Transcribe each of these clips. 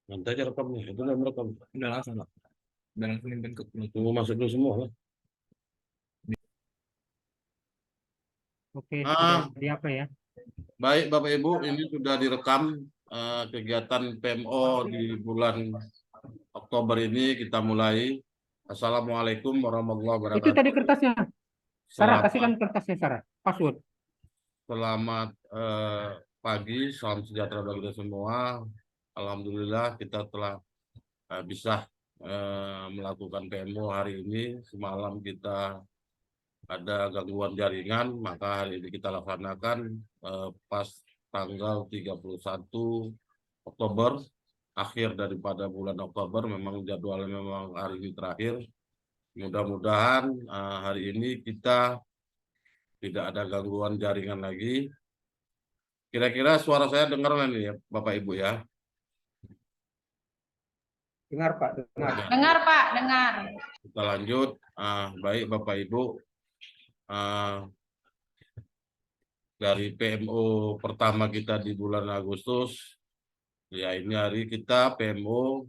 Nanti aja rekamnya, itu udah merekam. Udah langsung Pak. Udah langsung ke Tunggu masuk dulu semua lah. Oke, sudah Ah, di apa ya? baik Bapak Ibu, ini sudah direkam kegiatan PMO di bulan Oktober ini kita mulai. Assalamualaikum warahmatullahi Itu tadi wabarakatuh. kertasnya. Sarah, Selamat, kasihkan kertasnya, Sarah. Password. selamat pagi, salam sejahtera bagi kita semua. Alhamdulillah kita telah bisa melakukan PMO hari ini. Semalam kita ada gangguan jaringan, maka hari ini kita laksanakan pas tanggal 31 Oktober, akhir daripada bulan Oktober, memang jadwalnya memang hari ini terakhir. Mudah-mudahan hari ini kita tidak ada gangguan jaringan lagi. Kira-kira suara saya dengar nih ya, Bapak Ibu ya. Dengar, Pak, dengar. Ya, Dengar Pak, dengar. kita lanjut. Baik Bapak Ibu, ah, dari PMO pertama kita di bulan Agustus, ya ini hari kita PMO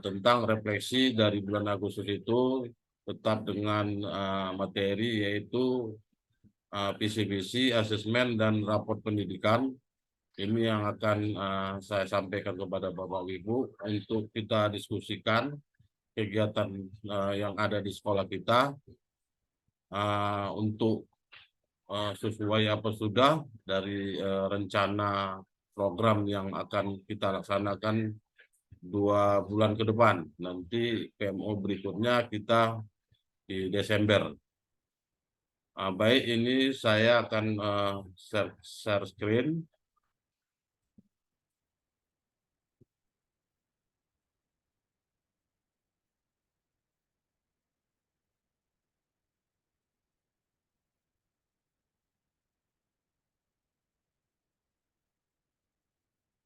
tentang refleksi dari bulan Agustus itu tetap dengan materi yaitu visi misi, asesmen, dan raport pendidikan. Ini yang akan saya sampaikan kepada Bapak Ibu untuk kita diskusikan kegiatan yang ada di sekolah kita untuk sesuai apa sudah dari rencana program yang akan kita laksanakan 2 bulan ke depan. Nanti PMO berikutnya kita di Desember. Baik, ini saya akan share screen.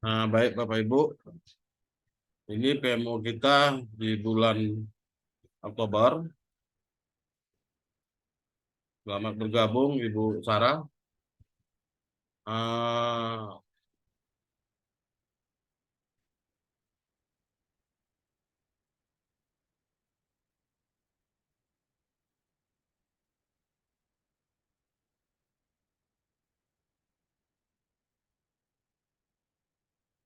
Baik Bapak Ibu, ini PMO kita di bulan Oktober. Selamat bergabung Ibu Sarah.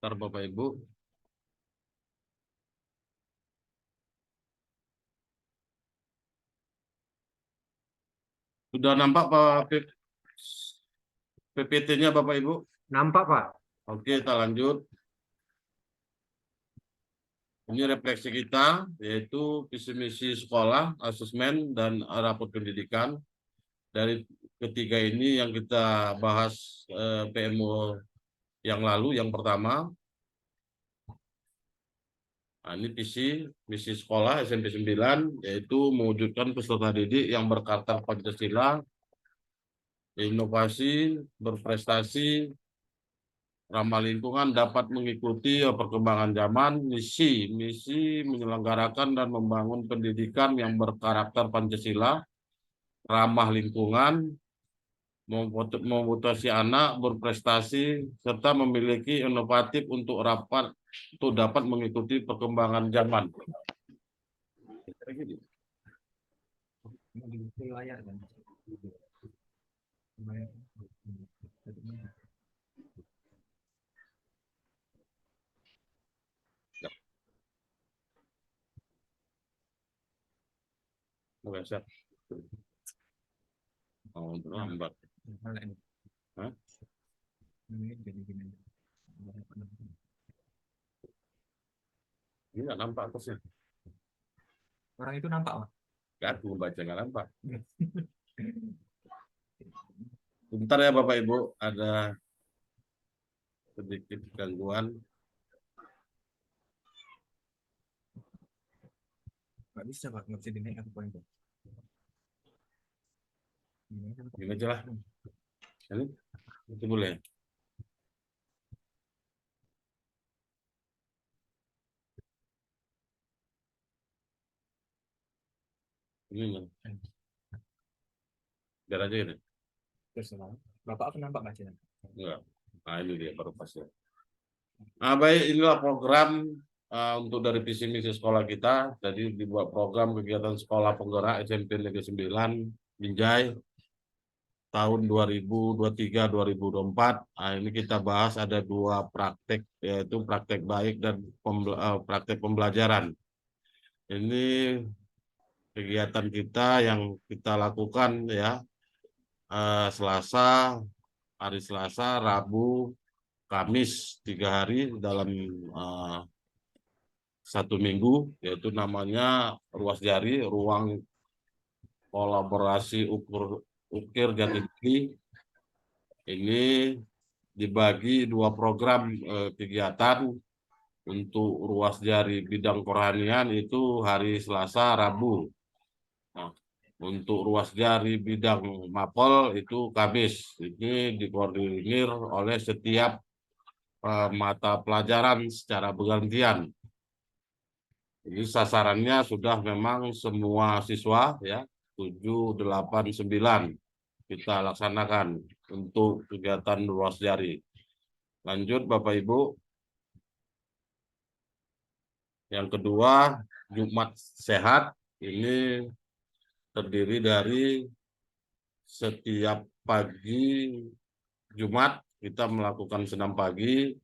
Ntar Bapak Ibu. Sudah nampak Pak PPT-nya Bapak Ibu? Nampak, Pak? Oke, kita lanjut. Ini refleksi kita, yaitu visi misi sekolah, asesmen, dan raport pendidikan. Dari ketiga ini yang kita bahas PMO yang lalu, yang pertama. Nah, ini visi misi sekolah SMP 9, yaitu mewujudkan peserta didik yang berkarakter Pancasila, inovasi, berprestasi, ramah lingkungan, dapat mengikuti perkembangan zaman. Misi menyelenggarakan dan membangun pendidikan yang berkarakter Pancasila, ramah lingkungan, memotivasi anak berprestasi, serta memiliki inovatif untuk dapat mengikuti perkembangan zaman. Biasa. Oh, terlambat. Hah? Ini nggak nampak atasnya. Orang itu nampak Pak. Nggak, aku baca nggak nampak. Bentar ya Bapak Ibu, ada sedikit gangguan. Nggak bisa Pak, nggak bisa dinaik aku poin Pak. Ini aja lah. Ini itu boleh. Ini biar aja ini. Terus Bapak apa nampak bacanya? Enggak. Nah ini dia baru pas ya. Baik, inilah program untuk dari visi misi sekolah kita. Jadi dibuat program kegiatan sekolah penggerak SMP Negeri 9 Binjai tahun 2023-2024. Ini kita bahas ada 2 praktek, yaitu praktek baik dan praktek pembelajaran. Ini kegiatan kita yang kita lakukan ya, hari Selasa, Rabu, Kamis, 3 hari dalam 1 minggu, yaitu namanya Ruas Jari, Ruang Kolaborasi Ukir Jati Diri. Ini dibagi 2 program kegiatan. Untuk Ruas Jari bidang kerohanian itu hari Selasa, Rabu. Nah, untuk Ruas Jari bidang mapel itu Kamis. Ini dikoordinir oleh setiap mata pelajaran secara bergantian. Ini sasarannya sudah memang semua siswa ya, 7, 8, 9 kita laksanakan untuk kegiatan Ruas Jari. Lanjut Bapak Ibu. Yang kedua, Jumat Sehat. Ini terdiri dari setiap pagi Jumat kita melakukan senam pagi.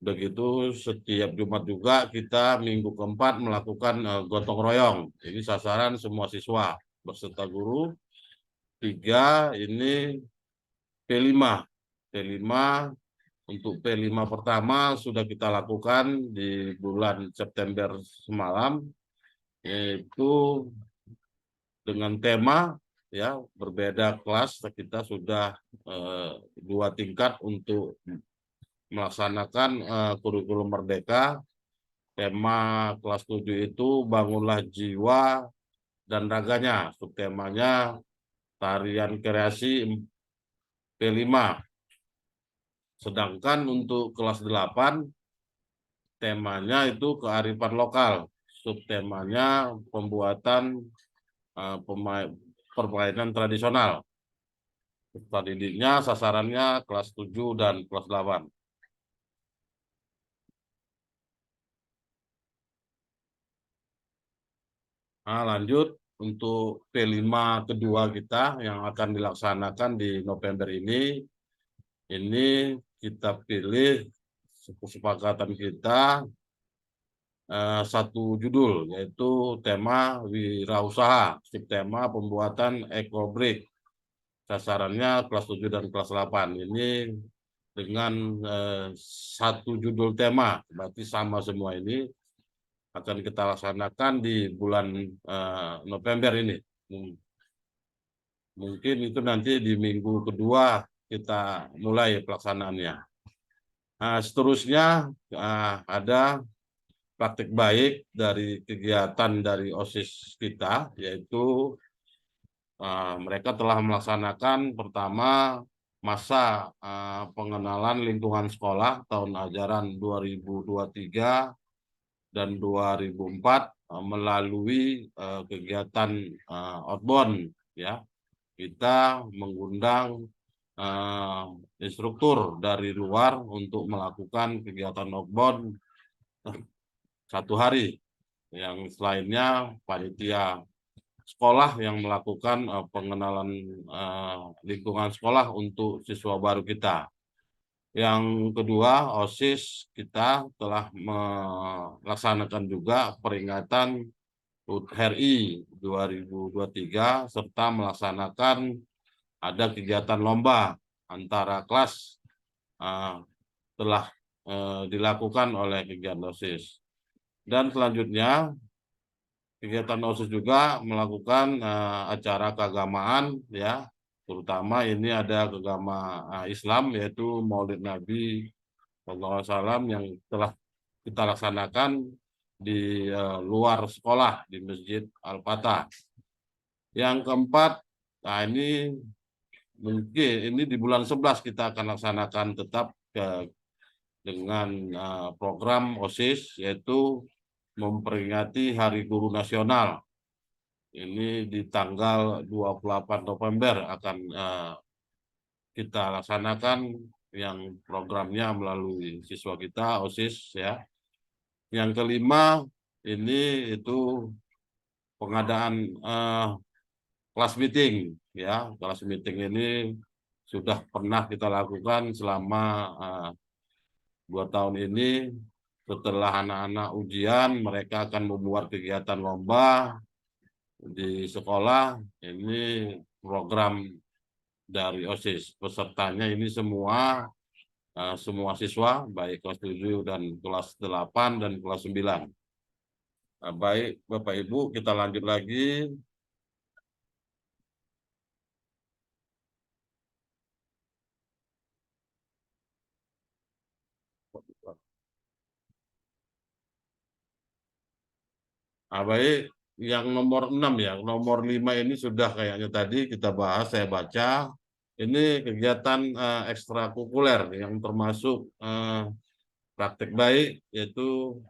Begitu setiap Jumat juga kita minggu keempat melakukan gotong royong. Ini sasaran semua siswa beserta guru. 3 ini P5. P5 untuk P5 pertama sudah kita lakukan di bulan September semalam, yaitu dengan tema ya berbeda kelas. Kita sudah 2 tingkat untuk melaksanakan kurikulum merdeka. Tema kelas 7 itu bangunlah jiwa dan raganya. Subtemanya tarian kreasi P5. Sedangkan untuk kelas 8 temanya itu kearifan lokal. Subtemanya pembuatan permainan tradisional. Peserta didiknya sasarannya kelas 7 dan kelas 8. Nah, lanjut untuk P5 kedua kita yang akan dilaksanakan di November ini kita pilih kesepakatan kita 1 judul, yaitu tema wirausaha, subtema pembuatan ekobrik. Sasarannya kelas 7 dan kelas 8. Ini dengan 1 judul tema, berarti sama semua ini akan kita laksanakan di bulan November ini. Mungkin itu nanti di minggu kedua kita mulai pelaksanaannya. Nah, seterusnya ada praktik baik dari kegiatan dari OSIS kita, yaitu mereka telah melaksanakan pertama masa pengenalan lingkungan sekolah tahun ajaran 2023 dan 2004 melalui kegiatan outbound ya. Kita mengundang instruktur dari luar untuk melakukan kegiatan outbound 1 hari. Yang lainnya panitia sekolah yang melakukan pengenalan lingkungan sekolah untuk siswa baru kita. Yang kedua, OSIS kita telah melaksanakan juga peringatan HUT RI 2023 serta melaksanakan ada kegiatan lomba antara kelas telah dilakukan oleh kegiatan OSIS. Dan selanjutnya kegiatan OSIS juga melakukan acara keagamaan ya, terutama ini ada agama Islam yaitu Maulid Nabi SAW yang telah kita laksanakan di luar sekolah di Masjid Al-Fatah. Yang keempat, ini mungkin ini di bulan 11 kita akan laksanakan tetap dengan program OSIS, yaitu memperingati Hari Guru Nasional. Ini di tanggal 28 November akan kita laksanakan yang programnya melalui siswa kita OSIS ya. Yang kelima ini itu pengadaan kelas meeting ya. Kelas meeting ini sudah pernah kita lakukan selama 2 tahun ini. Setelah anak-anak ujian, mereka akan membuat kegiatan lomba di sekolah. Ini program dari OSIS. Pesertanya ini semua siswa, baik kelas 7 dan kelas 8 dan kelas 9. Baik, Bapak Ibu, kita lanjut lagi. Baik, yang nomor 6 ya, nomor 5 ini sudah kayaknya tadi kita bahas, saya baca. Ini kegiatan ekstrakurikuler yang termasuk praktek baik, yaitu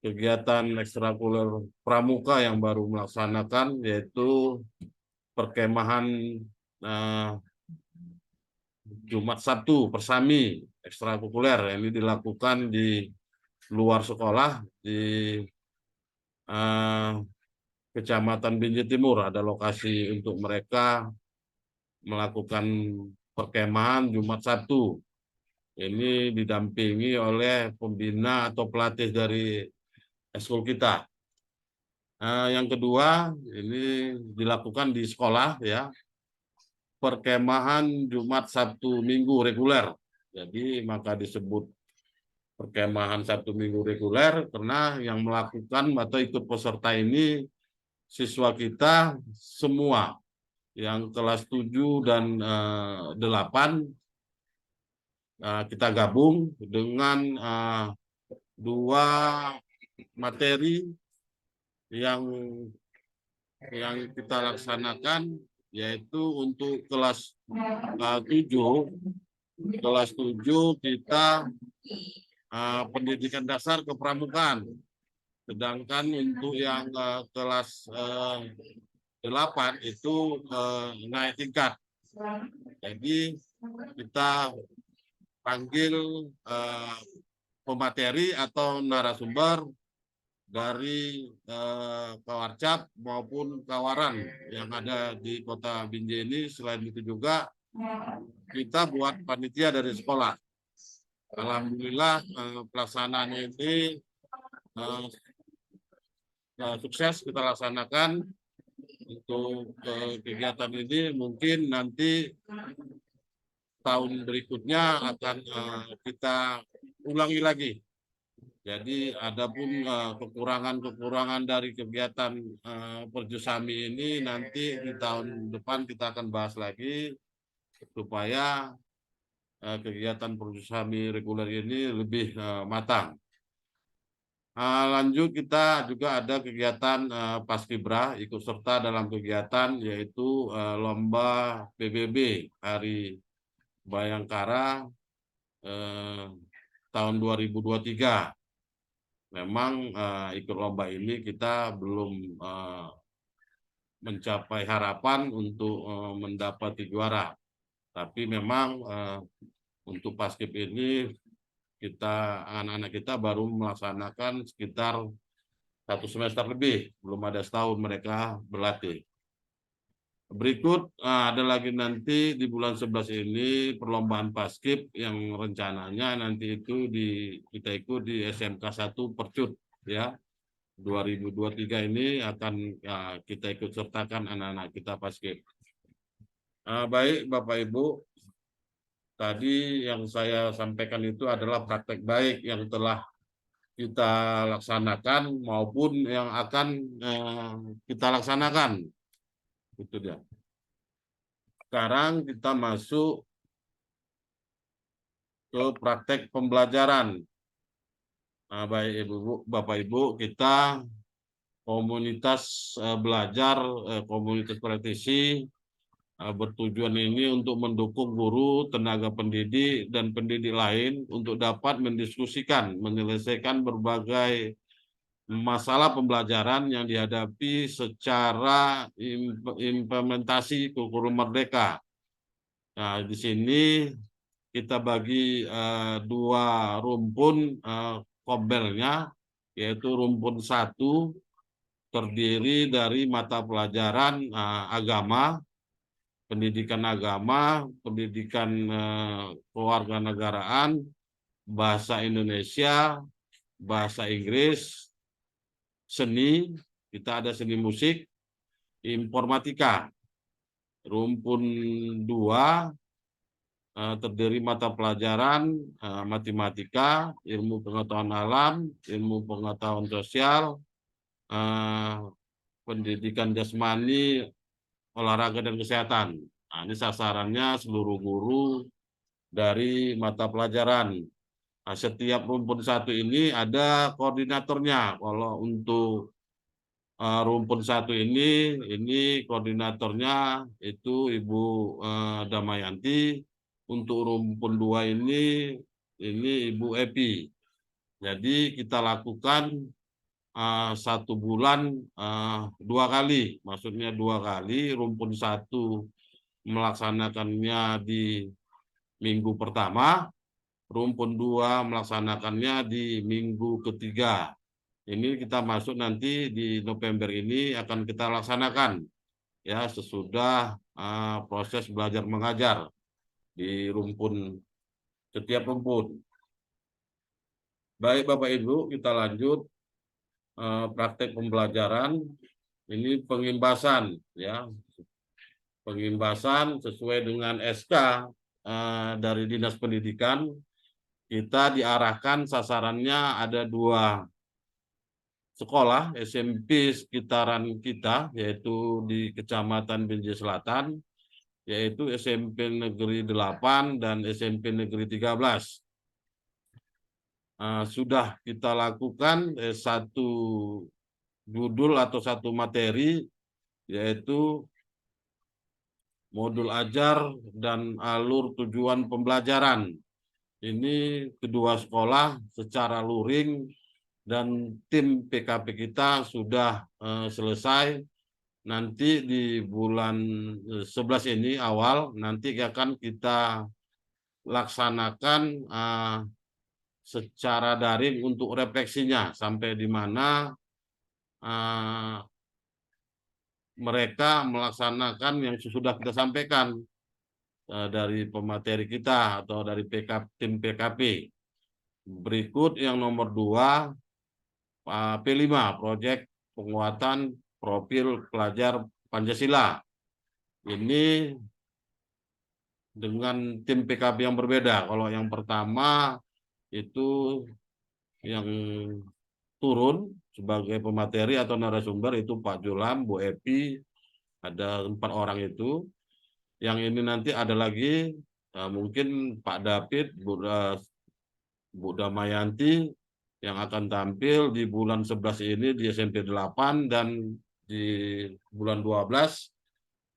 kegiatan ekstrakurikuler pramuka yang baru melaksanakan, yaitu perkemahan Jumat Sabtu Persami ekstrakurikuler. Ini dilakukan di luar sekolah di Kecamatan Binjai Timur. Ada lokasi untuk mereka melakukan perkemahan Jumat Sabtu. Ini didampingi oleh pembina atau pelatih dari eskul kita. Yang kedua, ini dilakukan di sekolah ya. Perkemahan Jumat Sabtu Minggu reguler. Jadi maka disebut perkemahan Sabtu Minggu reguler karena yang melakukan atau ikut peserta ini siswa kita semua yang kelas 7 dan 8 kita gabung dengan 2 materi yang kita laksanakan, yaitu untuk kelas 7 kita pendidikan dasar kepramukaan. Sedangkan untuk yang kelas 8 itu naik tingkat. Jadi kita panggil pemateri atau narasumber dari Kawarcap maupun Kawaran yang ada di Kota Binjai ini. Selain itu juga kita buat panitia dari sekolah. Alhamdulillah pelaksanaannya ini sukses kita laksanakan. Untuk kegiatan ini mungkin nanti tahun berikutnya akan kita ulangi lagi. Jadi adapun kekurangan-kekurangan dari kegiatan Perjusami ini nanti di tahun depan kita akan bahas lagi supaya kegiatan Perjusami reguler ini lebih matang. Lanjut, kita juga ada kegiatan Paskibra ikut serta dalam kegiatan yaitu lomba PBB Hari Bayangkara tahun 2023. Memang ikut lomba ini kita belum mencapai harapan untuk mendapati juara. Tapi memang untuk Paskib ini anak-anak kita baru melaksanakan sekitar 1 semester lebih, belum ada setahun mereka berlatih. Berikut ada lagi nanti di bulan 11 ini perlombaan Paskib yang rencananya nanti itu kita ikut di SMK 1 Percut ya. 2023 ini akan kita ikut sertakan anak-anak kita Paskib. Baik Bapak Ibu, tadi yang saya sampaikan itu adalah praktek baik yang telah kita laksanakan maupun yang akan kita laksanakan. Itu dia. Sekarang kita masuk ke praktek pembelajaran. Baik Bapak Ibu, kita komunitas belajar, komunitas praktisi bertujuan ini untuk mendukung guru, tenaga pendidik, dan pendidik lain untuk dapat mendiskusikan, menyelesaikan berbagai masalah pembelajaran yang dihadapi secara implementasi kurikulum merdeka. Nah, di sini kita bagi dua rumpun kobelnya, yaitu rumpun 1 terdiri dari mata pelajaran agama, pendidikan agama, pendidikan kewarganegaraan, bahasa Indonesia, bahasa Inggris, seni, kita ada seni musik, informatika. Rumpun 2 terdiri mata pelajaran matematika, ilmu pengetahuan alam, ilmu pengetahuan sosial, pendidikan jasmani, olahraga dan kesehatan. Nah, ini sasarannya seluruh guru dari mata pelajaran. Nah, setiap rumpun 1 ini ada koordinatornya. Kalau untuk rumpun 1 ini koordinatornya itu Ibu Damayanti. Untuk rumpun 2 ini Ibu Epi. Jadi kita lakukan 1 bulan 2 kali, maksudnya 2 kali. Rumpun 1 melaksanakannya di minggu pertama, rumpun 2 melaksanakannya di minggu ketiga. Ini kita masuk nanti di November ini akan kita laksanakan ya sesudah proses belajar mengajar di setiap rumpun. Baik Bapak Ibu, kita lanjut praktek pembelajaran. Ini pengimbasan ya. Pengimbasan sesuai dengan SK dari Dinas Pendidikan. Kita diarahkan sasarannya ada 2 sekolah SMP sekitaran kita, yaitu di Kecamatan Binjai Selatan, yaitu SMP Negeri 8 dan SMP Negeri 13. Sudah kita lakukan 1 judul atau 1 materi, yaitu modul ajar dan alur tujuan pembelajaran. Ini kedua sekolah secara luring dan tim PKP kita sudah selesai. Nanti di bulan 11 ini awal nanti akan kita laksanakan secara daring untuk refleksinya sampai di mana mereka melaksanakan yang sudah kita sampaikan dari pemateri kita atau dari tim PKP. Berikut yang nomor 2, P5, proyek penguatan profil pelajar Pancasila. Ini dengan tim PKP yang berbeda. Kalau yang pertama itu yang turun sebagai pemateri atau narasumber itu Pak Julam, Bu Epi, ada 4 orang itu. Yang ini nanti ada lagi mungkin Pak David, Bu Damayanti yang akan tampil di bulan 11 ini di SMP 8 dan di bulan 12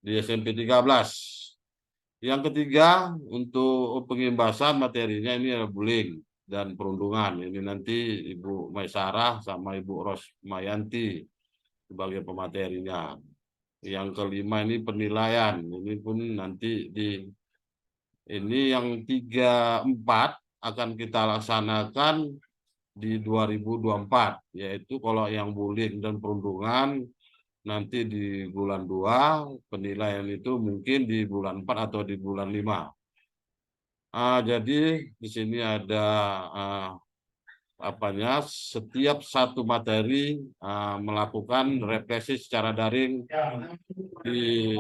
di SMP 13. Yang ketiga untuk pengimbasan materinya ini adalah bullying dan perundungan. Ini nanti Ibu Maisarah sama Ibu Rosmayanti sebagai pematerinya. Yang kelima ini penilaian. Ini pun nanti ini yang 3, 4 akan kita laksanakan di 2024, yaitu kalau yang bullying dan perundungan nanti di bulan 2, penilaian itu mungkin di bulan 4 atau di bulan 5. Jadi di sini ada setiap 1 materi melakukan refleksi secara daring di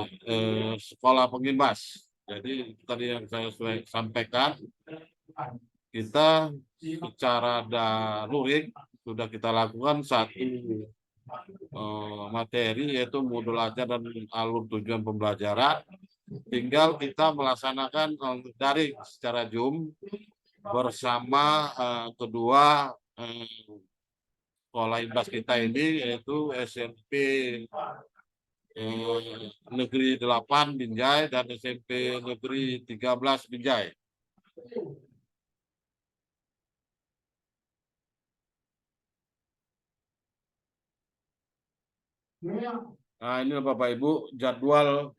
sekolah pengimbas. Jadi tadi yang saya sampaikan, kita secara luring sudah kita lakukan 1 materi yaitu modul ajar dan alur tujuan pembelajaran. Tinggal kita melaksanakan daring secara Zoom bersama kedua sekolah imbas kita ini, yaitu SMP Negeri 8 Binjai dan SMP Negeri 13 Binjai. Nah, ini Bapak Ibu jadwal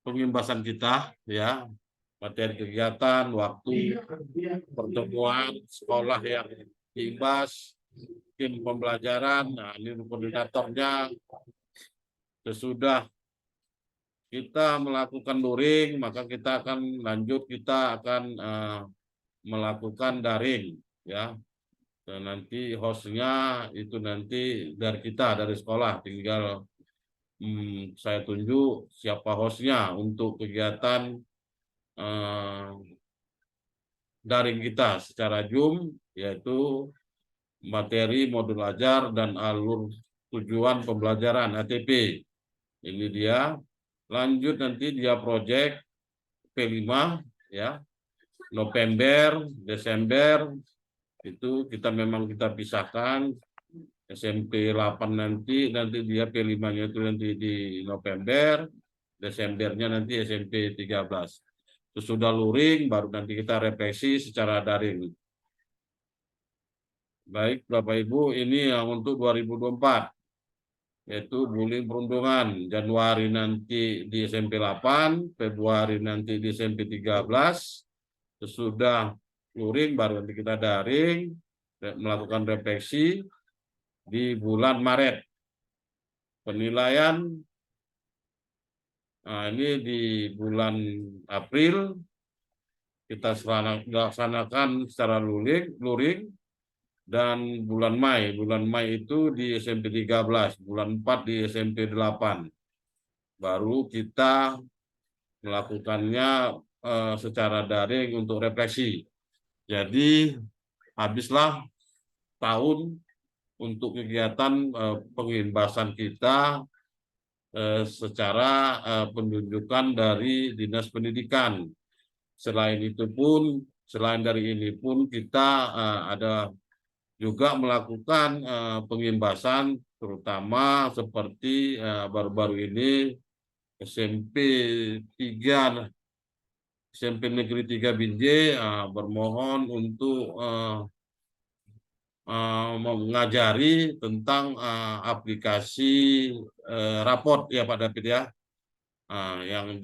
pengimbasan kita ya. materi kegiatan, waktu pertemuan, sekolah yang diimbas, tim pembelajaran. Nah, ini koordinatornya. Sesudah kita melakukan luring, maka kita akan lanjut, kita akan melakukan daring, ya. Dan nanti hostnya itu nanti dari kita, dari sekolah, tinggal saya tunjuk siapa hostnya untuk kegiatan daring kita secara Zoom, yaitu materi modul ajar dan alur tujuan pembelajaran ATP. Ini dia. Lanjut nanti dia proyek P5, ya. November, Desember itu kita memang kita pisahkan. SMP 8 nanti dia P5-nya itu nanti di November, Desembernya nanti SMP 13. Sesudah luring baru nanti kita refleksi secara daring. Baik Bapak Ibu, ini yang untuk 2024, yaitu bullying perundungan. Januari nanti di SMP 8, Februari nanti di SMP 13. Sesudah luring baru nanti kita daring, melakukan refleksi di bulan Maret. Penilaian, nah ini di bulan April kita laksanakan secara luring, dan bulan Mei itu di SMP 13, bulan 4 di SMP 8. Baru kita melakukannya secara daring untuk refleksi. Jadi habislah tahun untuk kegiatan pengimbasan kita secara penunjukan dari Dinas Pendidikan. Selain dari ini pun kita ada juga melakukan pengimbasan, terutama seperti baru-baru ini SMP Negeri 3 Binjai bermohon untuk mengajari tentang aplikasi raport, ya Pak David, ya. Yang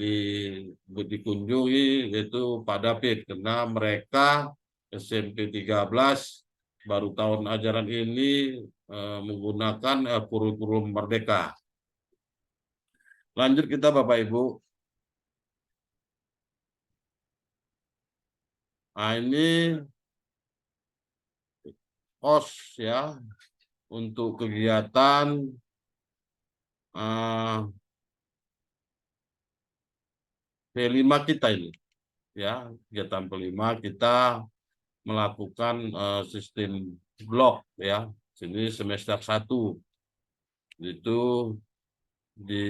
dikunjungi yaitu Pak David, karena mereka SMP 13 baru tahun ajaran ini menggunakan kurikulum Merdeka. Lanjut kita Bapak Ibu. Nah, ini host, ya, untuk kegiatan P5 kita ini, ya. Kegiatan P5 kita melakukan sistem blok, ya. Sini semester 1 itu di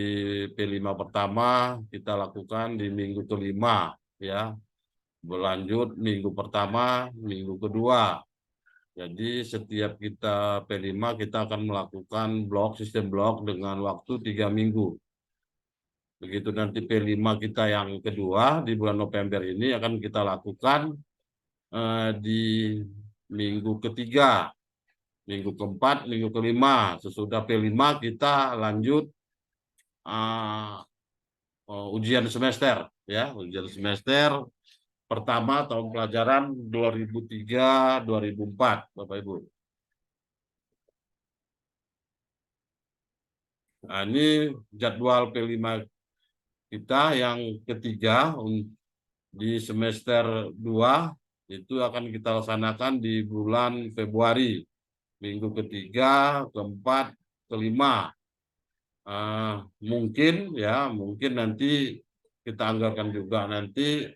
P5 pertama kita lakukan di minggu kelima, ya. Berlanjut minggu pertama, minggu kedua. Jadi setiap kita P5 kita akan melakukan sistem blok dengan waktu 3 minggu. Begitu nanti P5 kita yang kedua di bulan November ini akan kita lakukan di minggu ketiga, minggu keempat, minggu kelima. Sesudah P5 kita lanjut ujian semester, ya, ujian semester pertama tahun pelajaran 2003-2004, Bapak Ibu. Nah, ini jadwal P5 kita yang ketiga di semester 2 itu akan kita laksanakan di bulan Februari, minggu ketiga, keempat, kelima. Mungkin nanti kita anggarkan juga nanti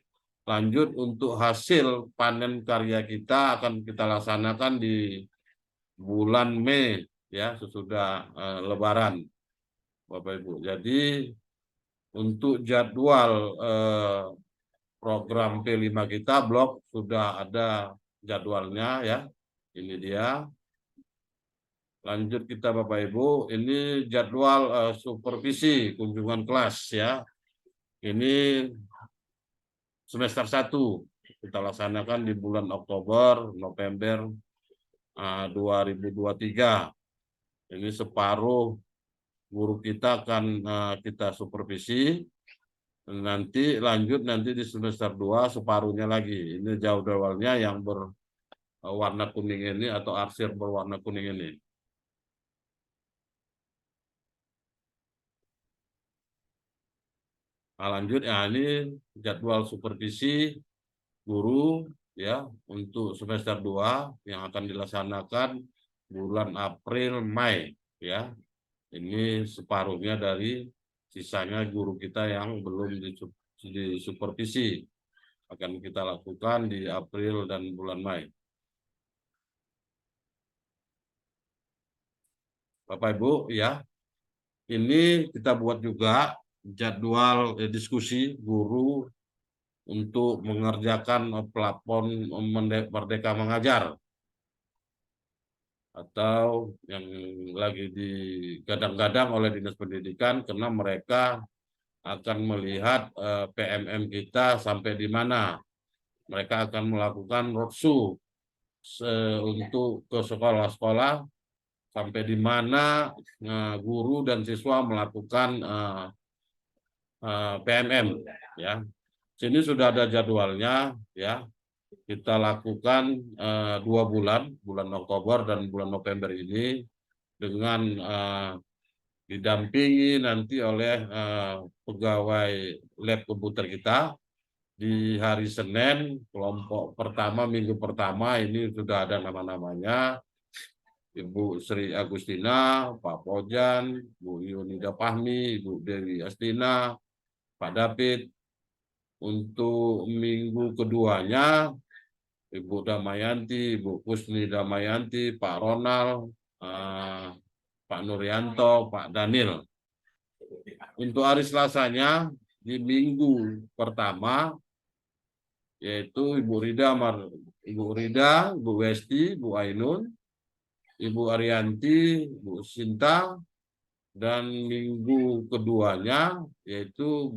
lanjut untuk hasil panen karya kita akan kita laksanakan di bulan Mei, ya, sesudah Lebaran, Bapak Ibu. Jadi untuk jadwal program P5 kita blok sudah ada jadwalnya, ya. Ini dia. Lanjut kita Bapak Ibu, ini jadwal supervisi kunjungan kelas, ya. Ini semester 1 kita laksanakan di bulan Oktober, November 2023. Ini separuh guru kita akan kita supervisi Nanti lanjut nanti di semester 2 separuhnya lagi. Ini jadwalnya yang berwarna kuning ini atau arsir berwarna kuning ini. Nah, lanjut ya, ini jadwal supervisi guru ya untuk semester 2 yang akan dilaksanakan bulan April Mei ya. Ini separuhnya dari sisanya guru kita yang belum disupervisi akan kita lakukan di April dan bulan Mei. Bapak Ibu ya, ini kita buat juga jadwal diskusi guru untuk mengerjakan plafon Merdeka Mengajar atau yang lagi digadang-gadang oleh Dinas Pendidikan karena mereka akan melihat PMM kita sampai di mana. Mereka akan melakukan roadshow untuk ke sekolah-sekolah sampai di mana guru dan siswa melakukan PMM ya. Sini sudah ada jadwalnya ya. Kita lakukan 2 bulan, bulan Oktober dan bulan November ini dengan didampingi nanti oleh pegawai lab komputer kita. Di hari Senin, kelompok pertama, minggu pertama ini sudah ada nama-namanya. Ibu Sri Agustina, Pak Pojan, Bu Yunida Fahmi, Ibu Dewi Astina, Pak David. Untuk minggu keduanya, Ibu Damayanti, Ibu Kusni Damayanti, Pak Ronald, Pak Nuryanto, Pak Daniel. Untuk hari Selasanya di minggu pertama yaitu Ibu Rida, Ibu Westi, Ibu Ainun, Ibu Arianti, Ibu Sinta, dan minggu keduanya yaitu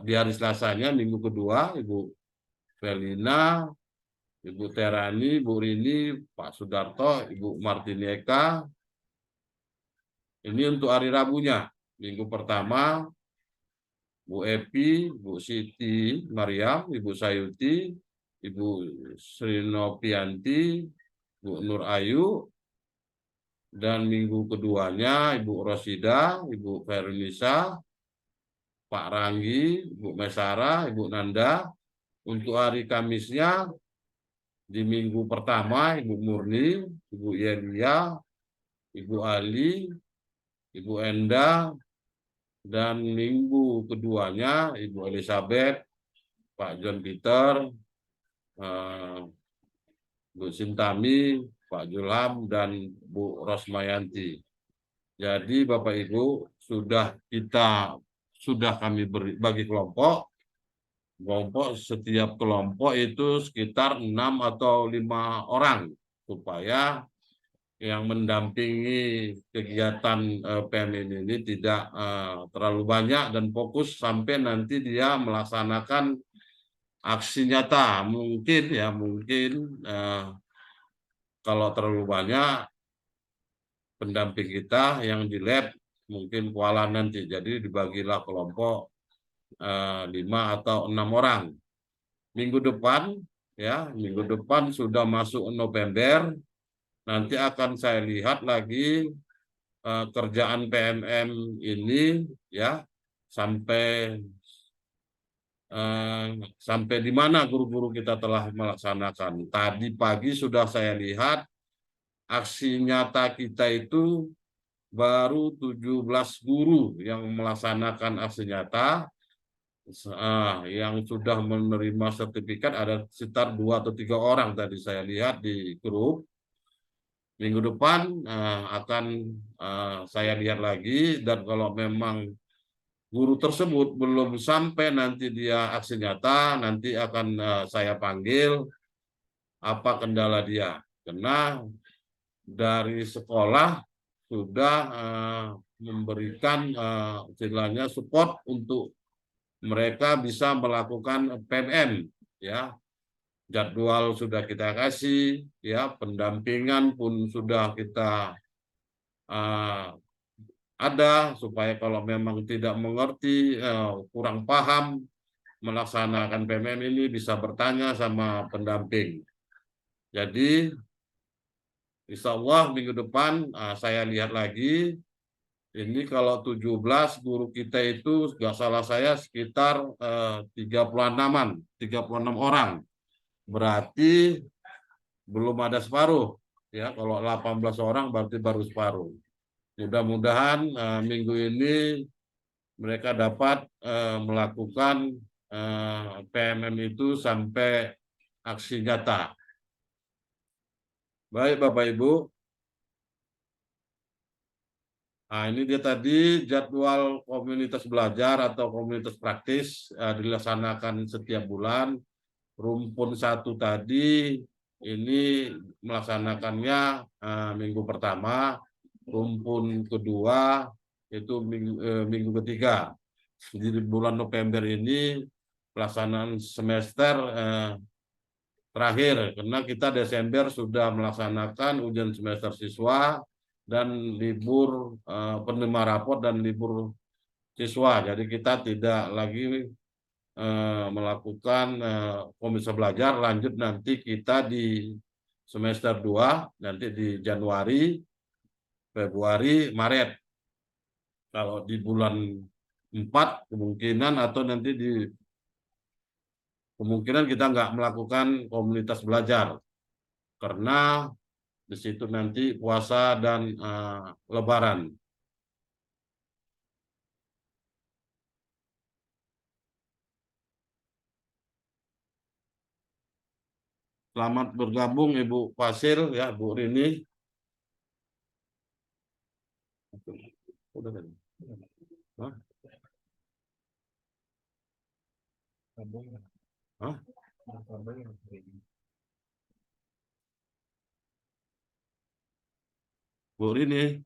di hari Selasanya minggu kedua Ibu Felina, Ibu Terani, Ibu Rini, Pak Sudarto, Ibu Martinieka. Ini untuk hari Rabunya. Minggu pertama, Bu Epi, Bu Siti Mariam, Ibu Sayuti, Ibu Srinopianti, Bu Nur Ayu. Dan minggu keduanya, Ibu Rosida, Ibu Fernisa, Pak Ranggi, Ibu Mesara, Ibu Nanda. Untuk hari Kamisnya, di minggu pertama, Ibu Murni, Ibu Yelia, Ibu Ali, Ibu Enda, dan minggu keduanya Ibu Elizabeth, Pak John Peter, Bu Sintami, Pak Julham, dan Bu Rosmayanti. Jadi Bapak Ibu sudah kami bagi kelompok setiap kelompok itu sekitar 6 atau 5 orang supaya yang mendampingi kegiatan PMM ini tidak terlalu banyak dan fokus sampai nanti dia melaksanakan aksi nyata. Mungkin kalau terlalu banyak pendamping kita yang di lab mungkin kewalahan nanti. Jadi dibagilah kelompok 5 atau 6 orang. Minggu depan sudah masuk November. Nanti akan saya lihat lagi kerjaan PMM ini ya sampai di mana guru-guru kita telah melaksanakan. Tadi pagi sudah saya lihat aksi nyata kita itu baru 17 guru yang melaksanakan aksi nyata. Yang sudah menerima sertifikat ada sekitar 2 atau 3 orang tadi saya lihat di grup. Minggu depan akan saya lihat lagi, dan kalau memang guru tersebut belum sampai nanti dia aksi nyata, nanti akan saya panggil apa kendala dia. Karena dari sekolah sudah memberikan istilahnya support untuk mereka bisa melakukan PMM ya. Jadwal sudah kita kasih, ya pendampingan pun sudah kita ada, supaya kalau memang tidak mengerti, kurang paham melaksanakan PMM ini bisa bertanya sama pendamping. Jadi insya Allah minggu depan saya lihat lagi, ini kalau 17 guru kita itu nggak salah saya sekitar 36 orang. Berarti belum ada separuh. Ya, kalau 18 orang berarti baru separuh. Mudah-mudahan minggu ini mereka dapat melakukan PMM itu sampai aksi nyata. Baik Bapak Ibu. Nah, ini dia tadi jadwal komunitas belajar atau komunitas praktis dilaksanakan setiap bulan. Rumpun 1 tadi ini melaksanakannya minggu pertama, rumpun kedua itu minggu ketiga. Di bulan November ini pelaksanaan semester terakhir, karena kita Desember sudah melaksanakan ujian semester siswa dan libur penerima rapor dan libur siswa. Jadi kita tidak lagi melakukan komisi belajar, lanjut nanti kita di semester 2, nanti di Januari, Februari, Maret. Kalau di bulan 4 kemungkinan atau nanti di kemungkinan kita nggak melakukan komunitas belajar karena di situ nanti puasa dan Lebaran. Selamat bergabung Ibu Fasil ya, Bu Rini. Udah kan? Hah? Hah? Bu Rini.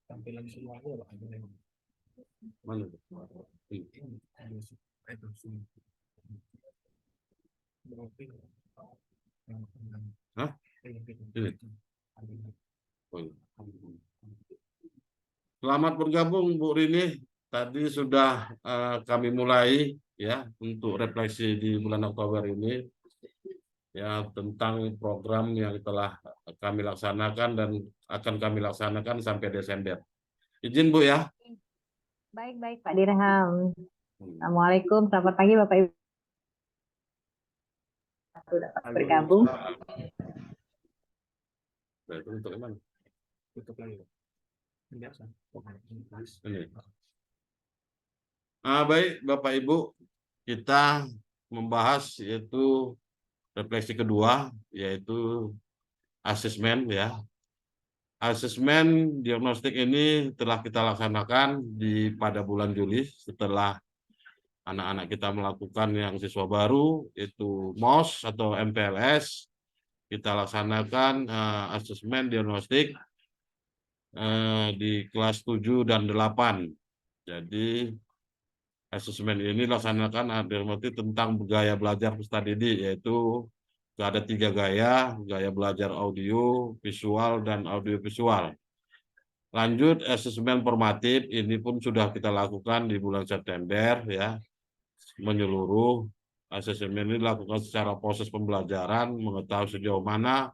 Tampilan semuanya Mana? Hah? Ini. Oh, iya. Selamat bergabung Bu Rini. Tadi sudah kami mulai ya untuk refleksi di bulan Oktober ini ya tentang program yang telah kami laksanakan dan akan kami laksanakan sampai Desember. Izin Bu ya. Baik Pak Dirham. Assalamualaikum, selamat pagi Bapak Ibu. Sudah bergabung. Baik, untuk mana? tutup lagi. Biasa. Ini. Baik Bapak Ibu, kita membahas yaitu refleksi kedua, yaitu asesmen ya. Asesmen diagnostik ini telah kita laksanakan pada bulan Juli setelah anak-anak kita melakukan yang siswa baru, itu MOS atau MPLS. Kita laksanakan asesmen diagnostik di kelas 7 dan 8. Jadi asesmen ini laksanakan diagnostik tentang gaya belajar peserta didik, yaitu ada 3 gaya belajar audio, visual, dan audiovisual. Lanjut, asesmen formatif ini pun sudah kita lakukan di bulan September ya, menyeluruh. Asesmen ini dilakukan secara proses pembelajaran, mengetahui sejauh mana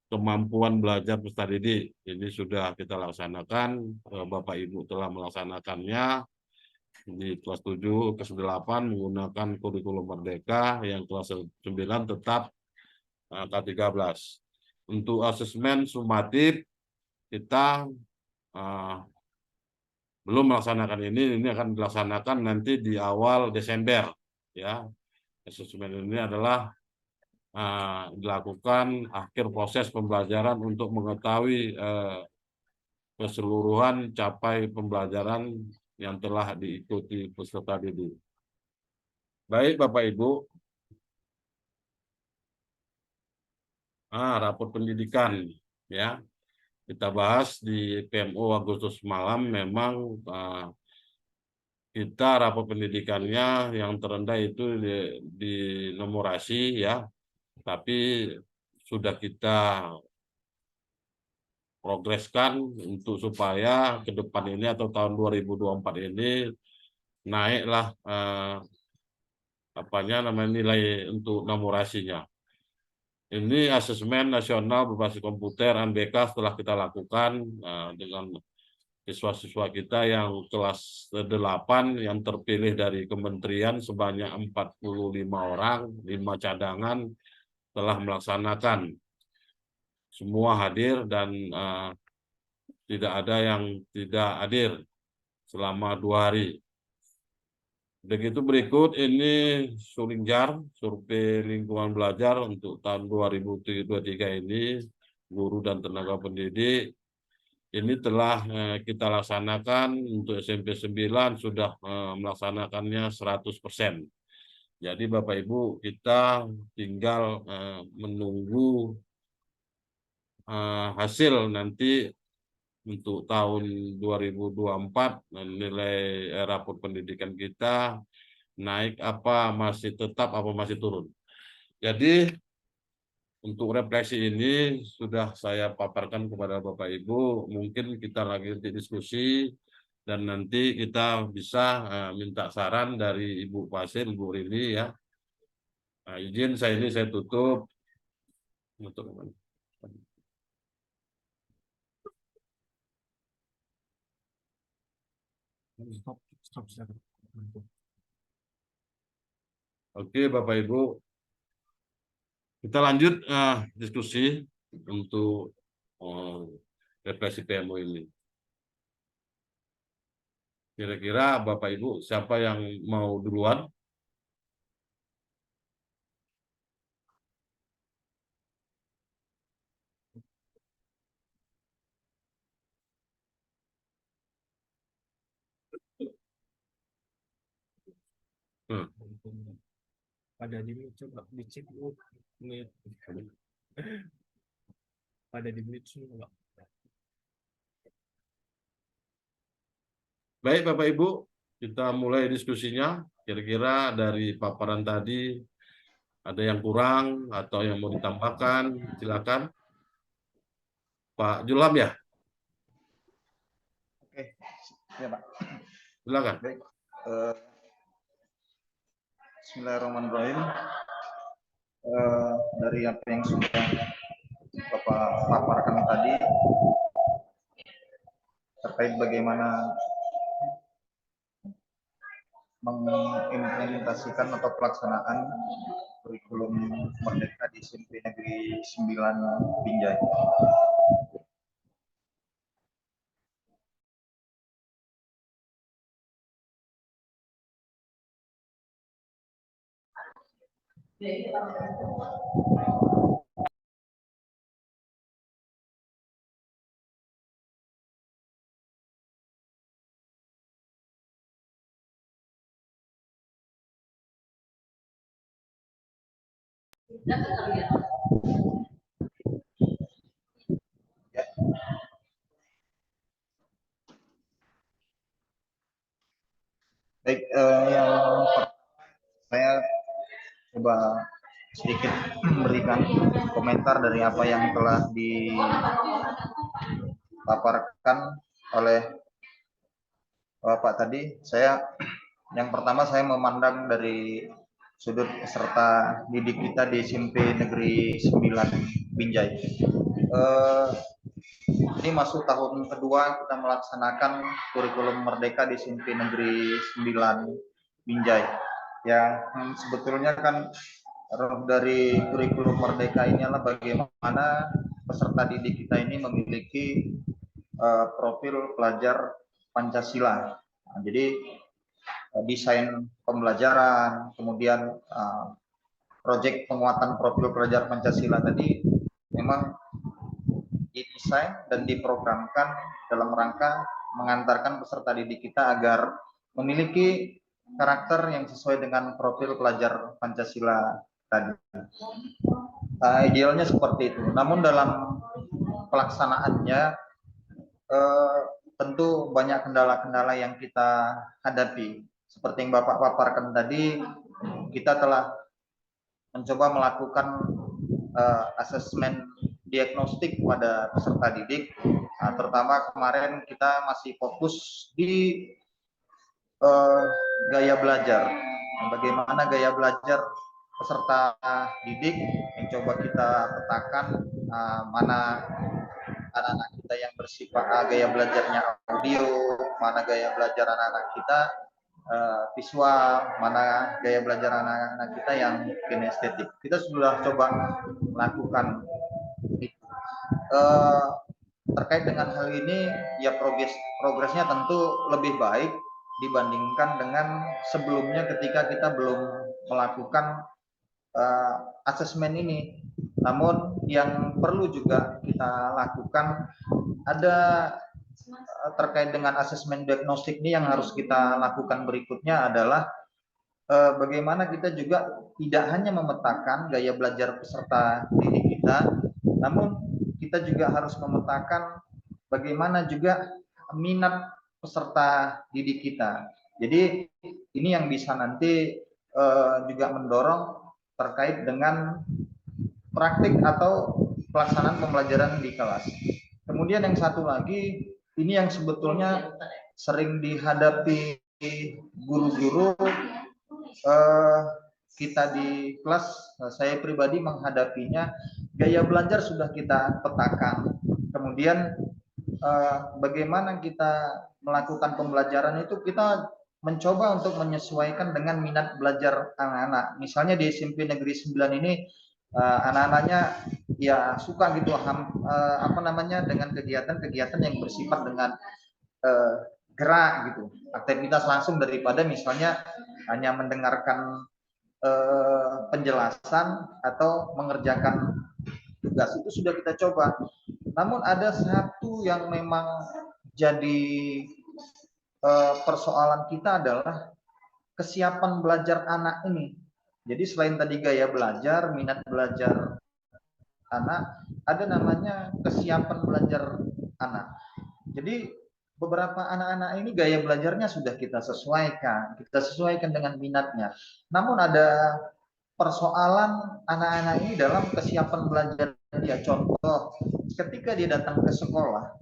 kemampuan belajar peserta didik. Ini sudah kita laksanakan, Bapak Ibu telah melaksanakannya di kelas 7, kelas 8 menggunakan kurikulum Merdeka, yang kelas 9 tetap K13. Untuk asesmen sumatif kita belum melaksanakan ini akan dilaksanakan nanti di awal Desember ya. Asesmen ini adalah dilakukan akhir proses pembelajaran untuk mengetahui keseluruhan capai pembelajaran yang telah diikuti peserta didik. Baik Bapak Ibu, rapor pendidikan ya, kita bahas di PMO Agustus malam. Memang kita rapor pendidikannya yang terendah itu di nomorasi ya, tapi sudah kita progreskan untuk supaya ke depan ini atau tahun 2024 ini naiklah nilai untuk nomorasinya. Ini asesmen nasional berbasis komputer (ANBK) setelah kita lakukan dengan siswa-siswa kita yang kelas 8 yang terpilih dari kementerian sebanyak 45 orang, 5 cadangan telah melaksanakan. Semua hadir dan tidak ada yang tidak hadir selama 2 hari. Begitu berikut ini Sulingjar, survei lingkungan belajar untuk tahun 2023 ini, guru dan tenaga pendidik. Ini telah kita laksanakan untuk SMP 9 sudah melaksanakannya 100%. Jadi Bapak Ibu kita tinggal menunggu hasil nanti untuk tahun 2024 nilai rapor pendidikan kita naik apa, masih tetap apa masih turun. Jadi untuk refleksi ini sudah saya paparkan kepada Bapak Ibu, mungkin kita lagi diskusi dan nanti kita bisa minta saran dari Ibu Pasir, Ibu Rini ya. Izin saya tutup untuk Stop. Oke, Bapak Ibu, kita lanjut diskusi untuk refleksi PMO ini. Kira-kira Bapak Ibu siapa yang mau duluan? Pada di mute, coba dicek mute. Pada di mute coba. Baik Bapak Ibu, kita mulai diskusinya. Kira-kira dari paparan tadi ada yang kurang atau yang mau ditambahkan, silakan. Pak Julam ya? Oke, ya Pak. Silakan. Baik. Bismillahirrahmanirrahim. Dari apa yang sudah Bapak paparkan tadi terkait bagaimana mengimplementasikan atau pelaksanaan kurikulum Merdeka di SMP Negeri 9 Binjai. Ya. Baik, yang saya coba sedikit memberikan komentar dari apa yang telah dipaparkan oleh Bapak tadi. Yang pertama saya memandang dari sudut peserta didik kita di SMP Negeri 9 Binjai. Ini masuk tahun kedua kita melaksanakan kurikulum Merdeka di SMP Negeri 9 Binjai. Ya, sebetulnya kan dari kurikulum Merdeka ini adalah bagaimana peserta didik kita ini memiliki profil pelajar Pancasila. Nah, jadi desain pembelajaran, kemudian proyek penguatan profil pelajar Pancasila tadi memang didesain dan diprogramkan dalam rangka mengantarkan peserta didik kita agar memiliki karakter yang sesuai dengan profil pelajar Pancasila tadi. Idealnya seperti itu. Namun dalam pelaksanaannya tentu banyak kendala-kendala yang kita hadapi. Seperti yang Bapak paparkan tadi, kita telah mencoba melakukan asesmen diagnostik pada peserta didik. Nah, terutama kemarin kita masih fokus di gaya belajar. Bagaimana gaya belajar peserta didik yang coba kita petakan, mana anak-anak kita yang bersifat gaya belajarnya audio, mana gaya belajar anak-anak kita visual, mana gaya belajar anak-anak kita yang kinestetik. Kita sudah coba melakukan itu. Terkait dengan hal ini, ya progresnya tentu lebih baik dibandingkan dengan sebelumnya ketika kita belum melakukan asesmen ini. Namun yang perlu juga kita lakukan ada terkait dengan asesmen diagnostik ini yang harus kita lakukan berikutnya adalah bagaimana kita juga tidak hanya memetakan gaya belajar peserta didik kita, namun kita juga harus memetakan bagaimana juga minat peserta didik kita. Jadi ini yang bisa nanti juga mendorong terkait dengan praktik atau pelaksanaan pembelajaran di kelas. Kemudian yang satu lagi, ini yang sebetulnya sering dihadapi guru-guru kita di kelas. Saya pribadi menghadapinya, gaya belajar sudah kita petakan. Kemudian bagaimana kita melakukan pembelajaran itu, kita mencoba untuk menyesuaikan dengan minat belajar anak-anak. Misalnya di SMP Negeri 9 ini anak-anaknya ya suka gitu dengan kegiatan-kegiatan yang bersifat dengan gerak gitu, aktivitas langsung daripada misalnya hanya mendengarkan penjelasan atau mengerjakan tugas. Itu sudah kita coba. Namun ada satu yang memang jadi persoalan kita adalah kesiapan belajar anak ini. Jadi selain tadi gaya belajar, minat belajar anak, ada namanya kesiapan belajar anak. Jadi beberapa anak-anak ini gaya belajarnya sudah kita sesuaikan dengan minatnya. Namun ada persoalan anak-anak ini dalam kesiapan belajar dia. Contoh, ketika dia datang ke sekolah,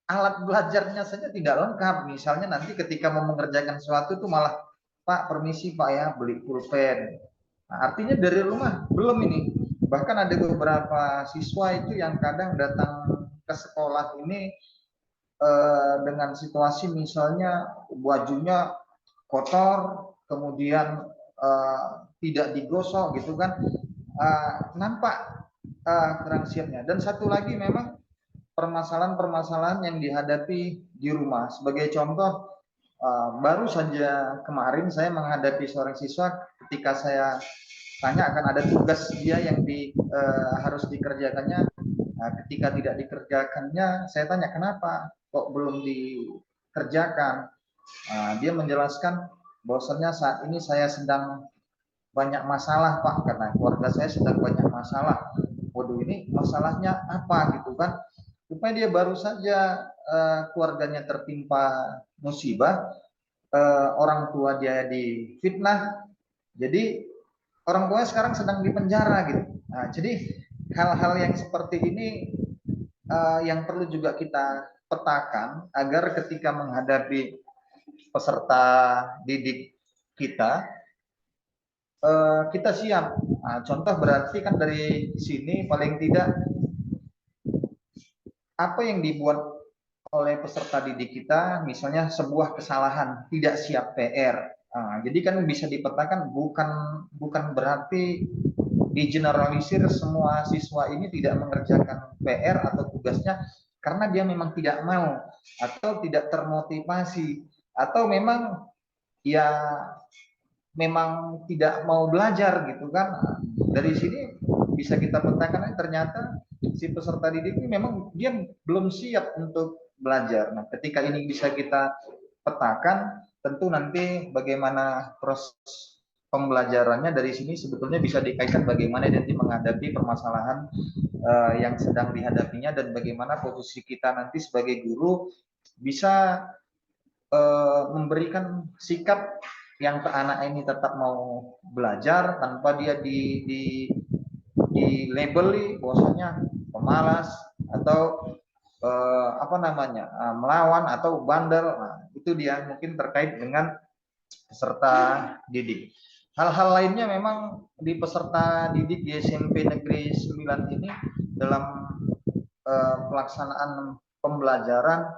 alat belajarnya saja tidak lengkap. Misalnya nanti ketika mau mengerjakan sesuatu itu malah, Pak, permisi Pak ya, beli pulpen. Nah, artinya dari rumah belum ini. Bahkan ada beberapa siswa itu yang kadang datang ke sekolah ini dengan situasi misalnya bajunya kotor, kemudian tidak digosok gitu kan, nampak kurang siapnya. Dan satu lagi memang permasalahan-permasalahan yang dihadapi di rumah. Sebagai contoh, baru saja kemarin saya menghadapi seorang siswa ketika saya tanya akan ada tugas dia yang harus dikerjakannya. Nah, ketika tidak dikerjakannya, saya tanya kenapa kok belum dikerjakan. Dia menjelaskan bahwasannya saat ini saya sedang banyak masalah Pak, karena keluarga saya sedang banyak masalah. Waduh, ini masalahnya apa gitu kan? Supaya dia baru saja keluarganya tertimpa musibah, orang tua dia difitnah, jadi orang tuanya sekarang sedang dipenjara gitu. Nah, jadi hal-hal yang seperti ini yang perlu juga kita petakan agar ketika menghadapi peserta didik kita, kita siap. Nah, contoh berarti kan dari sini paling tidak apa yang dibuat oleh peserta didik kita, misalnya sebuah kesalahan, tidak siap PR. Nah, jadi kan bisa dipetakan bukan berarti digeneralisir semua siswa ini tidak mengerjakan PR atau tugasnya karena dia memang tidak mau atau tidak termotivasi atau memang ya memang tidak mau belajar gitu kan. Nah, dari sini bisa kita petakan ternyata si peserta didik ini memang dia belum siap untuk belajar. Nah, ketika ini bisa kita petakan, tentu nanti bagaimana proses pembelajarannya dari sini sebetulnya bisa dikaitkan bagaimana nanti menghadapi permasalahan yang sedang dihadapinya dan bagaimana posisi kita nanti sebagai guru bisa memberikan sikap yang ke anak ini tetap mau belajar tanpa dia dilabeli bahwasanya pemalas atau melawan atau bandel. Nah, itu dia mungkin terkait dengan peserta didik. Hal-hal lainnya memang di peserta didik di SMP Negeri 9 ini dalam pelaksanaan pembelajaran,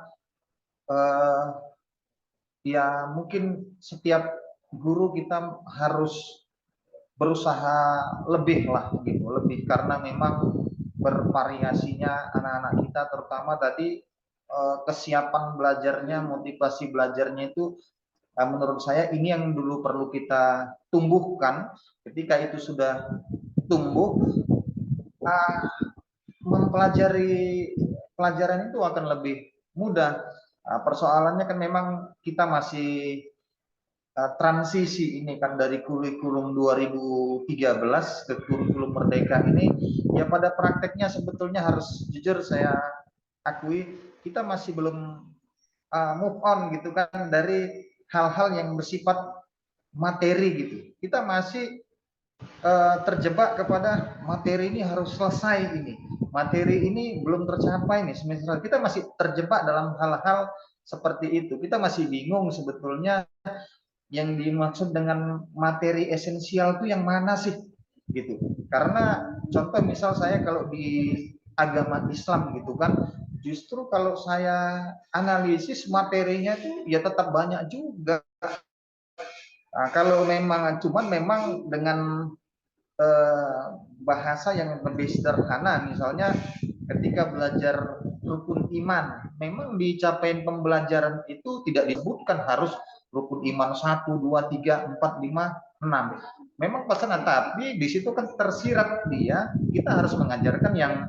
ya mungkin setiap guru kita harus berusaha lebih lah gitu, lebih, karena memang bervariasinya anak-anak kita, terutama tadi kesiapan belajarnya, motivasi belajarnya itu menurut saya ini yang dulu perlu kita tumbuhkan. Ketika itu sudah tumbuh, mempelajari pelajaran itu akan lebih mudah. Persoalannya kan memang kita masih transisi ini kan dari kurikulum 2013 ke kurikulum Merdeka ini, ya pada prakteknya sebetulnya harus jujur saya akui kita masih belum move on gitu kan dari hal-hal yang bersifat materi gitu. Kita masih terjebak kepada materi ini harus selesai ini. Materi ini belum tercapai nih semester. Kita masih terjebak dalam hal-hal seperti itu. Kita masih bingung sebetulnya yang dimaksud dengan materi esensial itu yang mana sih gitu. Karena contoh misal saya kalau di agama Islam gitu kan, justru kalau saya analisis materinya itu ya tetap banyak juga. Nah, kalau memang cuman memang dengan bahasa yang lebih sederhana, misalnya ketika belajar rukun iman, memang di capaian pembelajaran itu tidak disebutkan harus rukun iman 1, 2, 3, 4, 5, 6. Memang pesanan, tapi di situ kan tersirat dia, kita harus mengajarkan yang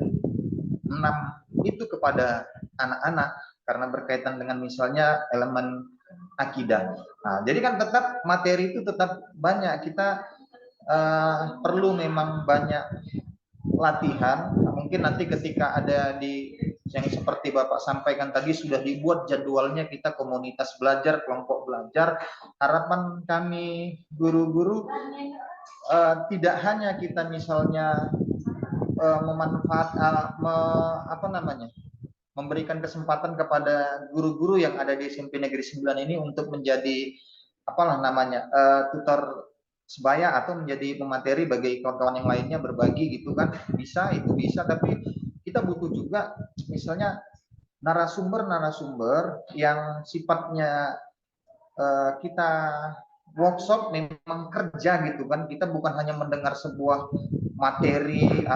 6 itu kepada anak-anak karena berkaitan dengan misalnya elemen akidah. Nah, jadi kan tetap materi itu tetap banyak. Kita perlu memang banyak latihan. Mungkin nanti ketika ada di yang seperti Bapak sampaikan tadi sudah dibuat jadwalnya, kita komunitas belajar, kelompok belajar. Harapan kami guru-guru tidak hanya kita misalnya memberikan kesempatan kepada guru-guru yang ada di SMP Negeri 9 ini untuk menjadi tutor sebaya atau menjadi pemateri bagi kawan-kawan yang lainnya, berbagi gitu kan, bisa, itu bisa, tapi kita butuh juga misalnya narasumber yang sifatnya kita workshop memang kerja gitu kan, kita bukan hanya mendengar sebuah materi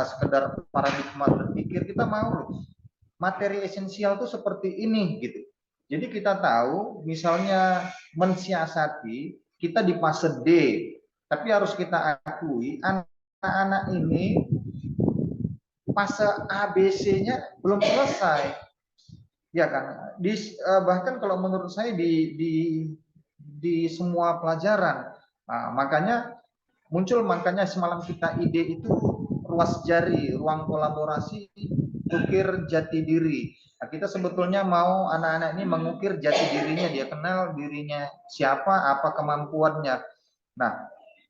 sekedar paradigma berpikir. Kita mau materi esensial itu seperti ini gitu. Jadi kita tahu misalnya mensiasati kita di fase D, tapi harus kita akui anak-anak ini fase ABC-nya belum selesai, ya kan? Bahkan kalau menurut saya di semua pelajaran, nah, makanya semalam kita ide itu ruas jari, ruang kolaborasi, ukir jati diri. Nah, kita sebetulnya mau anak-anak ini mengukir jati dirinya, dia kenal dirinya siapa, apa kemampuannya. Nah,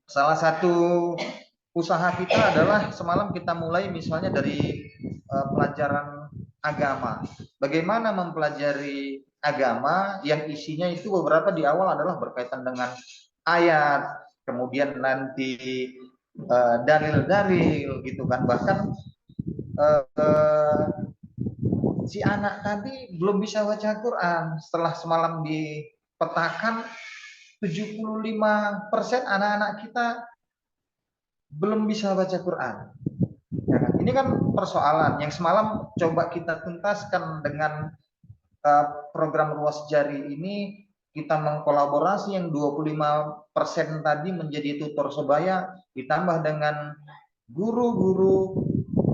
salah satu usaha kita adalah semalam kita mulai misalnya dari pelajaran agama. Bagaimana mempelajari agama yang isinya itu beberapa di awal adalah berkaitan dengan ayat, kemudian nanti dalil-dalil gitu kan. Bahkan si anak tadi belum bisa baca Quran. Setelah semalam dipetakan 75% anak-anak kita belum bisa baca Quran. Ya kan? Ini kan persoalan yang semalam coba kita tuntaskan dengan program ruas jari ini. Kita mengkolaborasi yang 25% tadi menjadi tutor sebaya, ditambah dengan guru-guru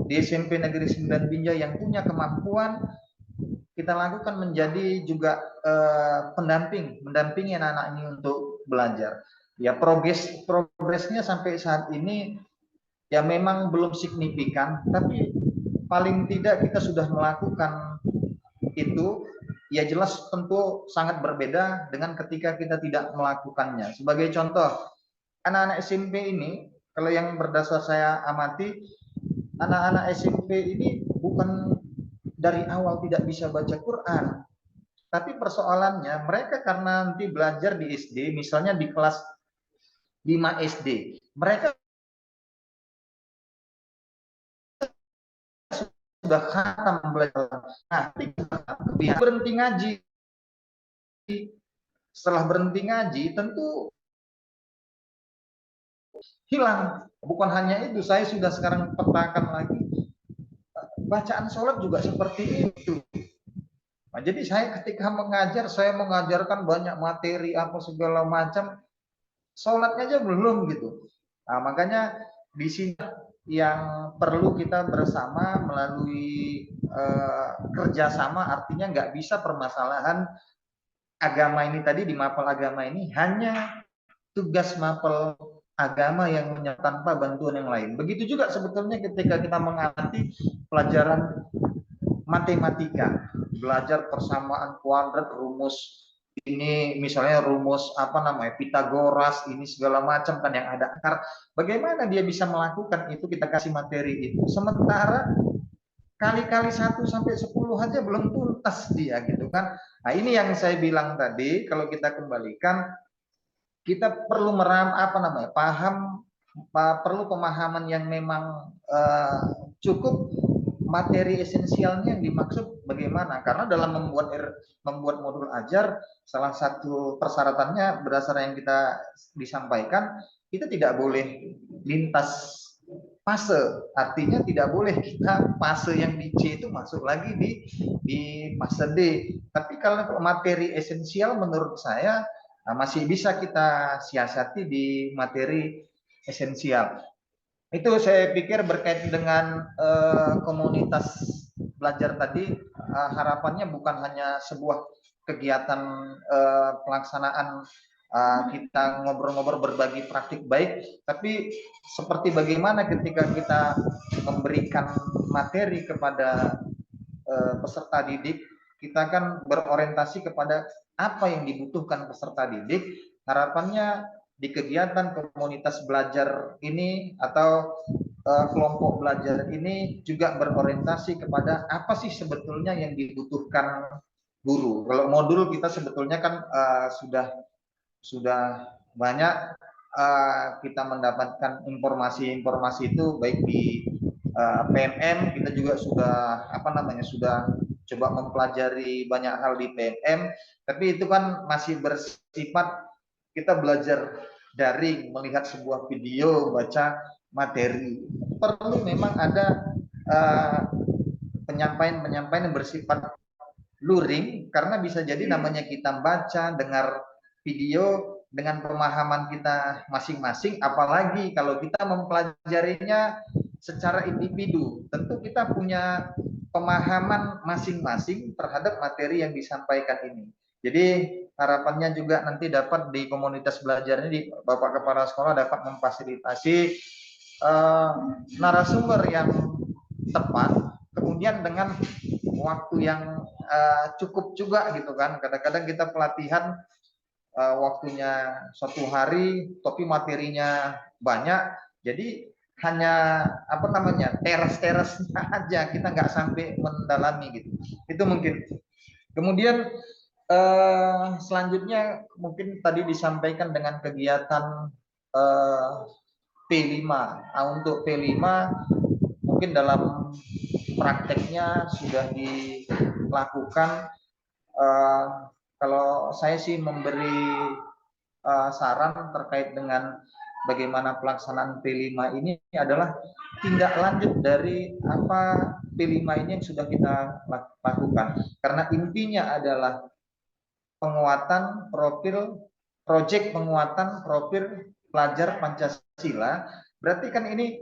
di SMP Negeri 9 Binjai yang punya kemampuan, kita lakukan menjadi juga mendampingi anak-anak ini untuk belajar. Ya progresnya sampai saat ini ya memang belum signifikan, tapi paling tidak kita sudah melakukan itu. Ya jelas tentu sangat berbeda dengan ketika kita tidak melakukannya. Sebagai contoh, anak-anak SMP ini kalau yang berdasar saya amati, anak-anak SMP ini bukan dari awal tidak bisa baca Quran, tapi persoalannya mereka karena nanti belajar di SD, misalnya di kelas 5 SD, mereka sudah khatam belajar. Nah, dia berhenti ngaji. Setelah berhenti ngaji, tentu hilang. Bukan hanya itu, saya sudah sekarang petakan lagi, bacaan sholat juga seperti itu. Nah, jadi saya ketika mengajar, saya mengajarkan banyak materi apa segala macam, sholatnya aja belum gitu. Nah, makanya di sini yang perlu kita bersama melalui kerjasama, artinya nggak bisa permasalahan agama ini tadi di mapel agama ini hanya tugas mapel agama yang tanpa bantuan yang lain. Begitu juga sebetulnya ketika kita mengamati pelajaran matematika, belajar persamaan kuadrat, rumus ini misalnya rumus apa namanya Pitagoras ini segala macam kan yang ada akar. Bagaimana dia bisa melakukan itu, kita kasih materi itu. Sementara kali-kali 1 sampai 10 aja belum tuntas dia gitu kan. Nah, ini yang saya bilang tadi, kalau kita kembalikan kita perlu paham, perlu pemahaman yang memang cukup materi esensialnya yang dimaksud bagaimana, karena dalam membuat modul ajar salah satu persyaratannya berdasarkan yang kita disampaikan, kita tidak boleh lintas fase, artinya tidak boleh kita fase yang di C itu masuk lagi di fase D. Tapi kalau materi esensial menurut saya masih bisa kita siasati di materi esensial. Itu saya pikir berkaitan dengan komunitas belajar tadi, harapannya bukan hanya sebuah kegiatan pelaksanaan kita ngobrol-ngobrol berbagi praktik baik, tapi seperti bagaimana ketika kita memberikan materi kepada peserta didik, kita kan berorientasi kepada apa yang dibutuhkan peserta didik. Harapannya di kegiatan komunitas belajar ini atau kelompok belajar ini juga berorientasi kepada apa sih sebetulnya yang dibutuhkan guru. Kalau modul kita sebetulnya kan sudah banyak kita mendapatkan informasi-informasi itu baik di PMM, kita juga sudah sudah coba mempelajari banyak hal di PMM, tapi itu kan masih bersifat kita belajar daring, melihat sebuah video, baca materi. Perlu memang ada penyampaian yang bersifat luring, karena bisa jadi namanya kita baca, dengar video dengan pemahaman kita masing-masing, apalagi kalau kita mempelajarinya secara individu, tentu kita punya pemahaman masing-masing terhadap materi yang disampaikan ini. Jadi harapannya juga nanti dapat di komunitas belajar ini, Bapak Kepala Sekolah dapat memfasilitasi narasumber yang tepat, kemudian dengan waktu yang cukup juga gitu kan. Kadang-kadang kita pelatihan waktunya 1 hari, tapi materinya banyak, jadi hanya teres-teresnya aja, kita nggak sampai mendalami gitu. Itu mungkin. Kemudian selanjutnya mungkin tadi disampaikan dengan kegiatan P5. Nah, untuk P5 mungkin dalam prakteknya sudah dilakukan. Kalau saya sih memberi saran terkait dengan bagaimana pelaksanaan P5 ini adalah tindak lanjut dari apa P5 ini yang sudah kita lakukan. Karena intinya adalah penguatan proyek penguatan profil pelajar Pancasila. Berarti kan ini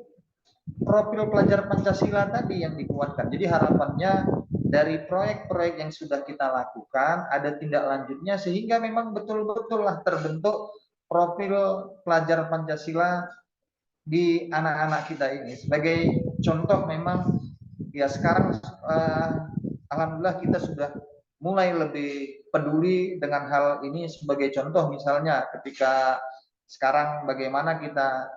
profil pelajar Pancasila tadi yang dikuatkan. Jadi harapannya dari proyek-proyek yang sudah kita lakukan ada tindak lanjutnya sehingga memang betul-betul lah terbentuk profil pelajar Pancasila di anak-anak kita ini. Sebagai contoh memang ya sekarang alhamdulillah kita sudah mulai lebih peduli dengan hal ini. Sebagai contoh misalnya ketika sekarang bagaimana kita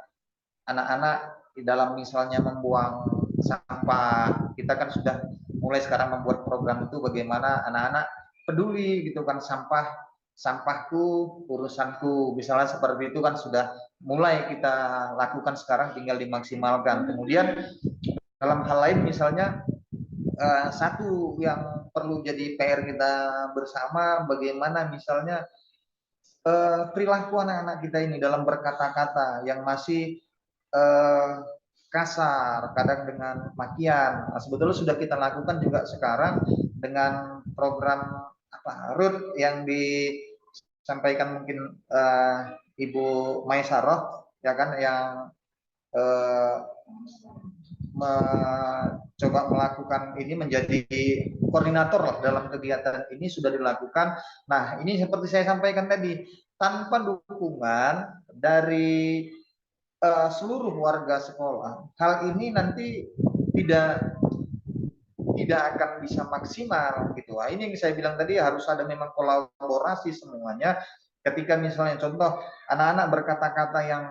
anak-anak di dalam misalnya membuang sampah, kita kan sudah mulai sekarang membuat program itu bagaimana anak-anak peduli gitu kan, sampahku urusanku, misalnya seperti itu kan sudah mulai kita lakukan sekarang, tinggal dimaksimalkan. Kemudian dalam hal lain misalnya satu yang perlu jadi PR kita bersama, bagaimana misalnya perilaku anak-anak kita ini dalam berkata-kata yang masih kasar, kadang dengan makian. Nah, sebetulnya sudah kita lakukan juga sekarang dengan program RUT yang disampaikan mungkin Ibu Maisaroh, ya kan, yang mencoba melakukan ini menjadi koordinator lah dalam kegiatan ini, sudah dilakukan. Nah, ini seperti saya sampaikan tadi, tanpa dukungan dari seluruh warga sekolah, hal ini nanti tidak akan bisa maksimal gitu. Nah, ini yang saya bilang tadi, harus ada memang kolaborasi semuanya. Ketika misalnya contoh anak-anak berkata-kata yang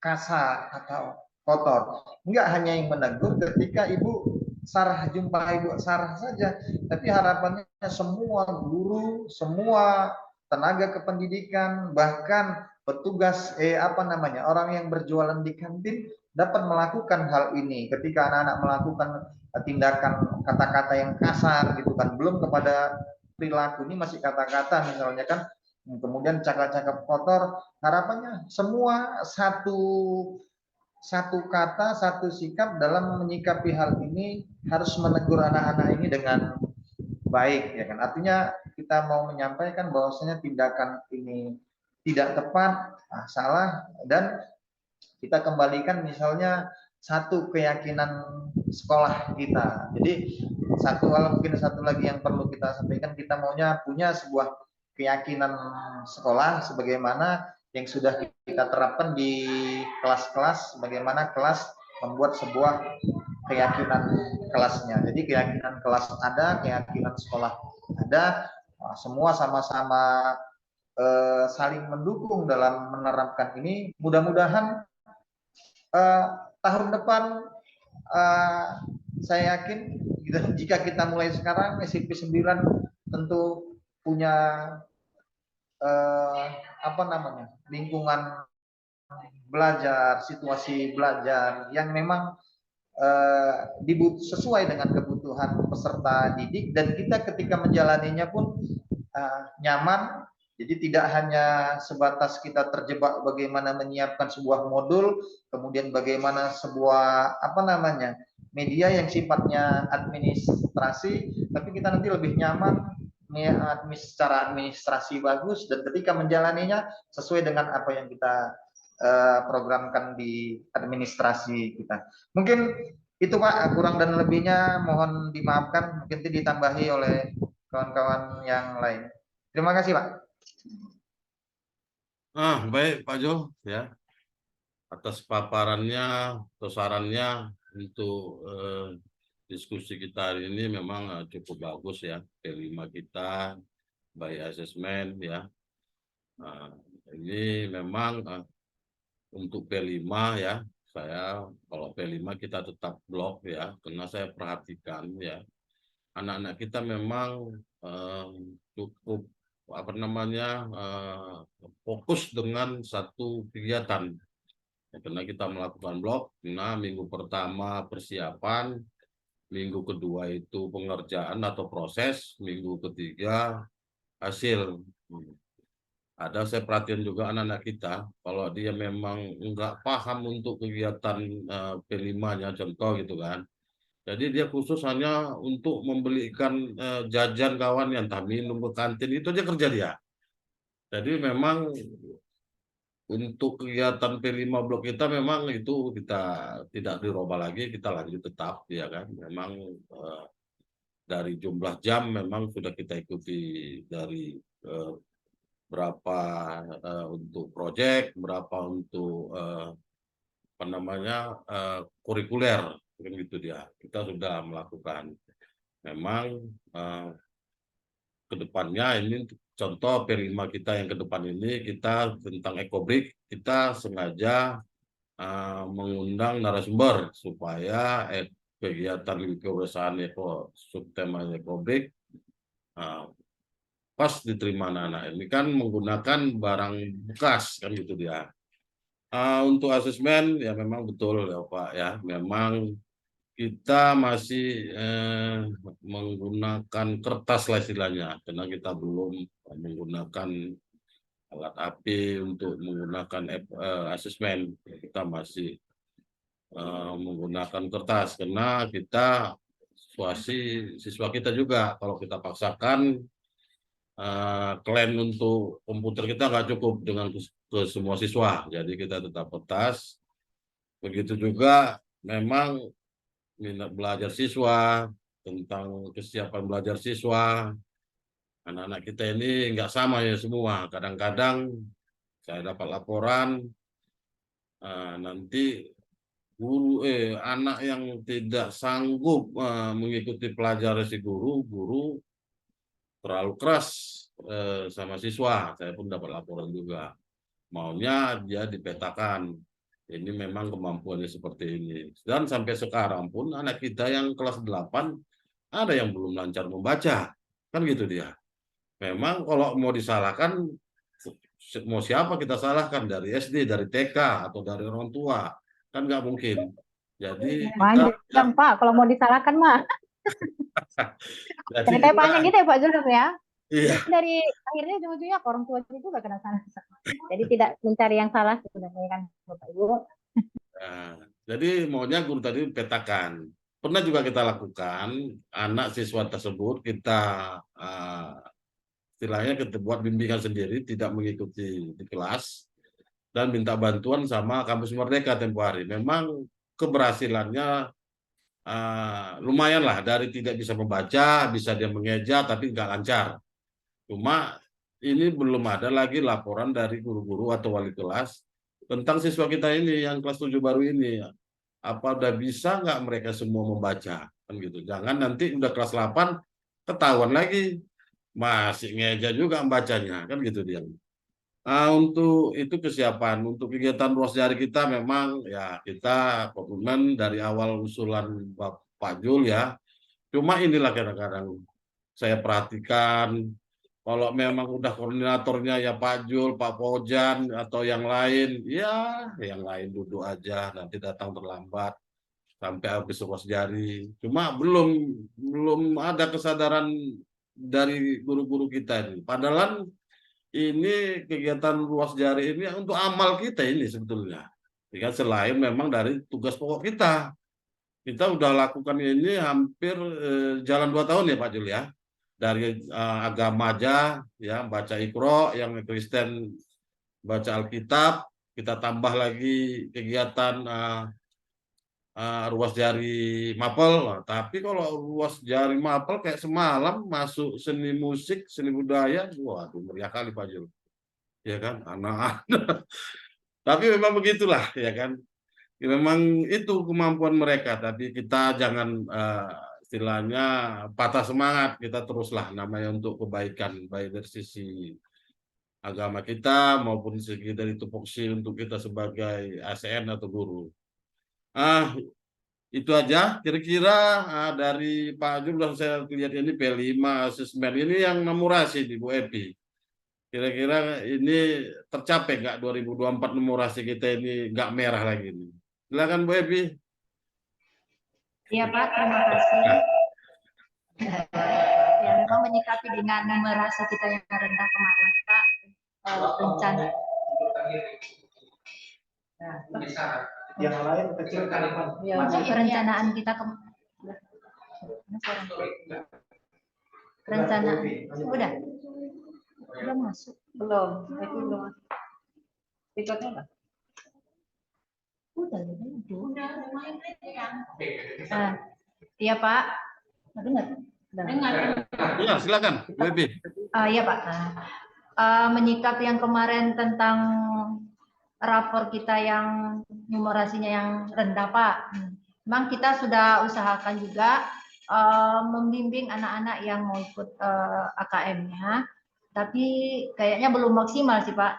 kasar atau kotor, enggak hanya yang menegur ketika Ibu Sarah, jumpa Ibu Sarah saja, tapi harapannya semua guru, semua tenaga kependidikan, bahkan petugas orang yang berjualan di kantin dapat melakukan hal ini. Ketika anak-anak melakukan tindakan kata-kata yang kasar gitu kan, belum kepada perilaku, ini masih kata-kata misalnya kan, kemudian cakap-cakap kotor, harapannya semua satu kata, satu sikap dalam menyikapi hal ini, harus menegur anak-anak ini dengan baik, ya kan. Artinya kita mau menyampaikan bahwasanya tindakan ini tidak tepat, salah, dan kita kembalikan misalnya satu keyakinan sekolah kita. Jadi mungkin satu lagi yang perlu kita sampaikan, kita maunya punya sebuah keyakinan sekolah sebagaimana yang sudah kita terapkan di kelas-kelas, bagaimana kelas membuat sebuah keyakinan kelasnya. Jadi keyakinan kelas ada, keyakinan sekolah ada, semua sama-sama saling mendukung dalam menerapkan ini. Mudah-mudahan tahun depan saya yakin jika kita mulai sekarang, SMP 9 tentu punya lingkungan belajar, situasi belajar yang memang sesuai dengan kebutuhan peserta didik, dan kita ketika menjalaninya pun nyaman. Jadi tidak hanya sebatas kita terjebak bagaimana menyiapkan sebuah modul, kemudian bagaimana sebuah media yang sifatnya administrasi, tapi kita nanti lebih nyaman secara administrasi bagus, dan ketika menjalaninya sesuai dengan apa yang kita programkan di administrasi kita. Mungkin itu Pak, kurang dan lebihnya mohon dimaafkan, mungkin ditambahi oleh kawan-kawan yang lain. Terima kasih Pak. Baik Pak Jo, ya, atas paparannya atau sarannya untuk diskusi kita hari ini memang cukup bagus ya. P5 kita by assessment ya. Ini memang untuk P5 ya, saya kalau P5 kita tetap blok ya, karena saya perhatikan ya, anak-anak kita memang cukup fokus dengan satu kegiatan. Ya, karena kita melakukan blok, nah minggu pertama persiapan, minggu kedua itu pengerjaan atau proses, minggu ketiga hasil. Ada, saya perhatian juga anak-anak kita, kalau dia memang nggak paham untuk kegiatan P5-nya, contoh gitu kan. Jadi dia khusus hanya untuk membelikan jajan kawan yang entah minum ke kantin, itu aja kerja dia. Jadi memang untuk kegiatan P5 blok kita memang itu kita tidak dirubah lagi, kita lanjut tetap ya kan. Memang dari jumlah jam memang sudah kita ikuti dari berapa untuk proyek, berapa untuk kurikuler, kan gitu dia. Kita sudah melakukan. Memang kedepannya ini contoh P5 kita yang ke depan ini, kita tentang ekobrik, kita sengaja mengundang narasumber supaya kegiatan kebiasaan subtema ekobrik pas diterima anak-anak. Ini kan menggunakan barang bekas kan gitu dia. Untuk asesmen ya memang betul ya Pak ya, memang kita masih menggunakan kertas lah istilahnya, karena kita belum menggunakan alat api untuk menggunakan asesmen. Kita masih menggunakan kertas karena kita siswa kita juga kalau kita paksakan klaim untuk komputer kita nggak cukup dengan ke semua siswa, jadi kita tetap kertas. Begitu juga memang minat belajar siswa, tentang kesiapan belajar siswa. Anak-anak kita ini nggak sama ya semua. Kadang-kadang saya dapat laporan nanti anak yang tidak sanggup mengikuti pelajaran si guru terlalu keras sama siswa. Saya pun dapat laporan juga. Maunya dia dipetakan. Ini memang kemampuannya seperti ini. Dan sampai sekarang pun anak kita yang kelas 8 ada yang belum lancar membaca. Kan gitu dia. Memang kalau mau disalahkan, mau siapa kita salahkan? Dari SD, dari TK, atau dari orang tua. Kan nggak mungkin. Jadi panjang Pak, kalau mau disalahkan mah. Ceritanya panjang gitu ya Pak Zulum ya. Iya. Dari akhirnya ujung-ujungnya orang tua juga kena salah. Jadi tidak mencari yang salah sebenarnya kan Bapak Ibu. Nah, jadi maunya guru tadi petakan. Pernah juga kita lakukan, anak siswa tersebut kita istilahnya kita buat bimbingan sendiri, tidak mengikuti di kelas, dan minta bantuan sama Kampus Merdeka tempo hari. Memang keberhasilannya lumayan lah, dari tidak bisa membaca, bisa dia mengeja, tapi nggak lancar. Cuma ini belum ada lagi laporan dari guru-guru atau wali kelas tentang siswa kita ini yang kelas 7 baru ini. Apa udah bisa nggak mereka semua membaca? Kan gitu. Jangan nanti udah kelas 8 ketahuan lagi masih ngeja juga membacanya, kan gitu dia. Untuk itu kesiapan untuk kegiatan ruas jari kita memang ya kita komitmen dari awal usulan Pak Jul ya. Cuma inilah kadang-kadang saya perhatikan kalau memang udah koordinatornya ya Pak Jul, Pak Pojan atau yang lain, ya yang lain duduk aja, nanti datang terlambat sampai habis ruas jari. Cuma belum ada kesadaran dari guru-guru kita ini. Padahal ini kegiatan ruas jari ini untuk amal kita ini sebetulnya. Ya, selain memang dari tugas pokok kita. Kita udah lakukan ini hampir jalan 2 tahun ya Pak Jul ya. Dari agama aja ya, baca Iqra, yang Kristen baca Alkitab, kita tambah lagi kegiatan ruas jari mapel. Tapi kalau ruas jari mapel kayak semalam masuk seni musik, seni budaya, waduh meriah kali Pak Jul. Ya kan, anak-anak. Tapi memang begitulah ya kan. Ya, memang itu kemampuan mereka, tapi kita jangan istilahnya patah semangat, kita teruslah namanya untuk kebaikan, baik dari sisi agama kita maupun segi dari tupoksi untuk kita sebagai ASN atau guru. Itu aja kira-kira dari Pak Jum, saya lihat ini P5 asesmen ini yang nomorasi di Bu Epi. Kira-kira ini tercapai nggak 2024 nomorasi kita ini nggak merah lagi ini? Silakan Bu Epi. Iya Pak, terima kasih. Ya memang menyikapi dengan numerasi kita yang rendah kemarin Pak, rencana. Yang lain kecil kan? Ya, perencanaan kita rencana udah masuk Belum, itu belum. Berikutnya apa? udah. Iya Pak, dengar. Ya silakan Bu Epi. Iya Pak. Menyikapi yang kemarin tentang rapor kita yang numerasinya yang rendah Pak. Memang kita sudah usahakan juga membimbing anak-anak yang mau ikut AKM-nya, tapi kayaknya belum maksimal sih Pak.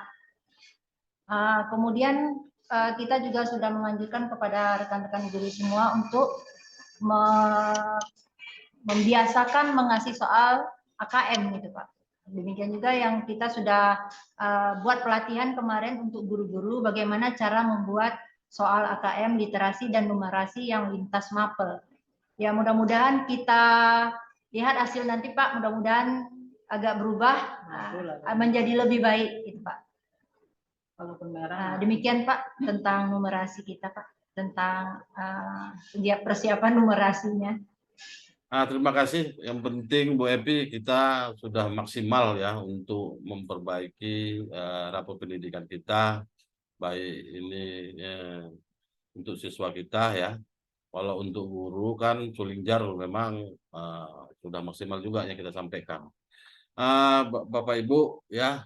Kemudian kita juga sudah menganjurkan kepada rekan-rekan guru semua untuk membiasakan mengasih soal AKM gitu Pak. Demikian juga yang kita sudah buat pelatihan kemarin untuk guru-guru bagaimana cara membuat soal AKM, literasi dan numerasi yang lintas mapel. Ya mudah-mudahan kita lihat hasil nanti Pak, mudah-mudahan agak berubah menjadi lebih baik gitu Pak. Demikian Pak tentang numerasi kita Pak, tentang persiapan numerasinya. Terima kasih. Yang penting Bu Epi, kita sudah maksimal ya untuk memperbaiki rapor pendidikan kita, baik ini untuk siswa kita ya. Walau untuk guru kan Suling-Jar memang sudah maksimal juga yang kita sampaikan. Bapak Ibu ya,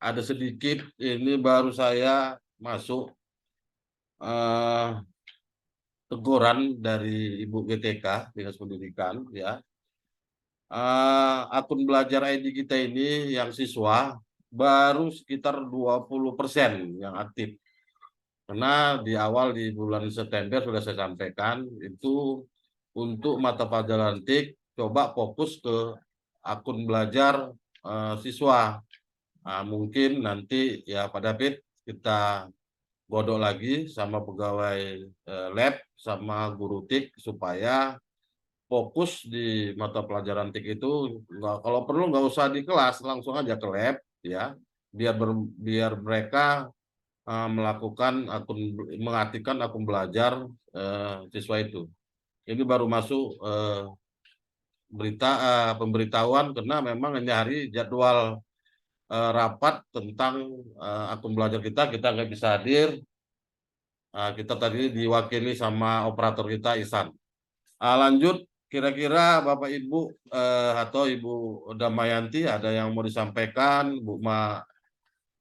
ada sedikit ini baru saya masuk teguran dari Ibu GTK Dinas Pendidikan ya. Akun belajar ID kita ini yang siswa baru sekitar 20% yang aktif. Karena di awal di bulan September sudah saya sampaikan itu untuk mata pelajaran TIK coba fokus ke akun belajar siswa. Mungkin nanti ya Pak David kita godok lagi sama pegawai lab sama guru TIK supaya fokus di mata pelajaran TIK itu kalau perlu nggak usah di kelas, langsung aja ke lab ya, biar mereka melakukan mengaktifkan akun belajar siswa itu. Ini baru masuk pemberitahuan karena memang ini hari jadwal rapat tentang akun belajar kita nggak bisa hadir. Kita tadi diwakili sama operator kita Ihsan. Lanjut, kira-kira Bapak Ibu atau Ibu Damayanti ada yang mau disampaikan, Bu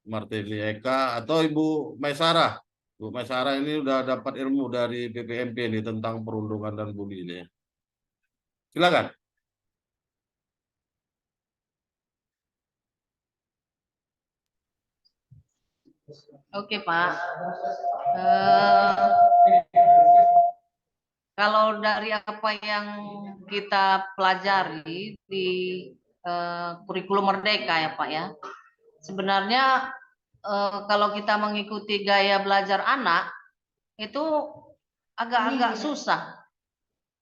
Martini Eka atau Ibu Maisarah. Bu Maisarah ini udah dapat ilmu dari PPMP ini tentang perundungan dan bully ini. Silakan. Oke Pak. Kalau dari apa yang kita pelajari di kurikulum Merdeka ya Pak ya, sebenarnya kalau kita mengikuti gaya belajar anak itu agak-agak susah.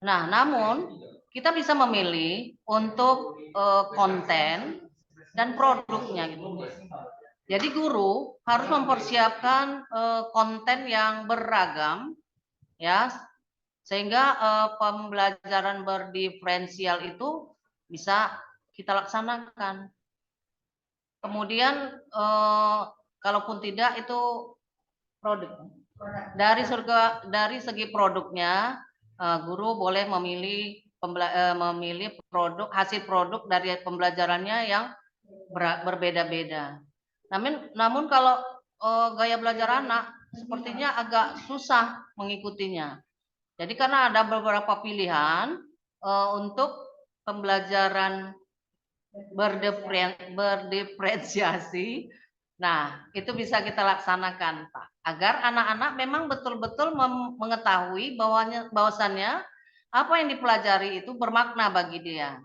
Nah, namun kita bisa memilih untuk konten dan produknya gitu. Jadi guru harus mempersiapkan konten yang beragam ya, sehingga pembelajaran berdiferensial itu bisa kita laksanakan. Kemudian kalaupun tidak itu produk. Dari segi produknya, guru boleh memilih hasil produk dari pembelajarannya yang berbeda-beda. Namun kalau gaya belajar anak sepertinya agak susah mengikutinya. Jadi karena ada beberapa pilihan untuk pembelajaran berdiferensiasi, nah itu bisa kita laksanakan Pak, agar anak-anak memang betul-betul mengetahui bahwasannya apa yang dipelajari itu bermakna bagi dia.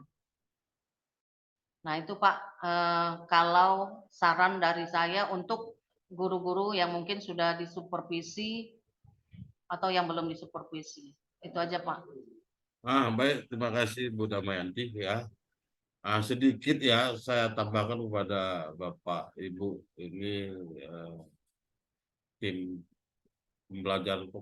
Nah itu Pak, kalau saran dari saya untuk guru-guru yang mungkin sudah disupervisi atau yang belum disupervisi, itu aja Pak. Baik, terima kasih Bu Damayanti ya. Sedikit ya saya tambahkan kepada Bapak Ibu ini tim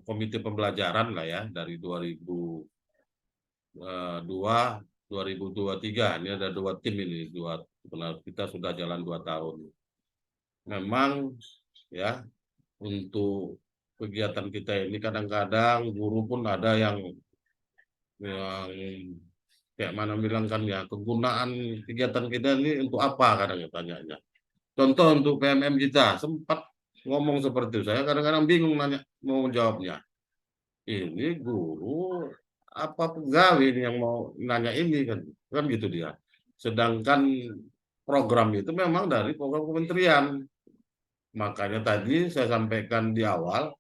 komite pembelajaran lah ya dari 2023 ini ada 2 tim ini, kita sudah jalan 2 tahun. Memang ya untuk kegiatan kita ini kadang-kadang guru pun ada yang kayak mana bilang kan ya, kegunaan kegiatan kita ini untuk apa kadang tanya. Contoh untuk PMM kita sempat ngomong seperti itu, saya kadang-kadang bingung nanya mau jawabnya. Ini guru apa pegawai ini yang mau nanya ini kan gitu dia. Sedangkan program itu memang dari program kementerian. Makanya tadi saya sampaikan di awal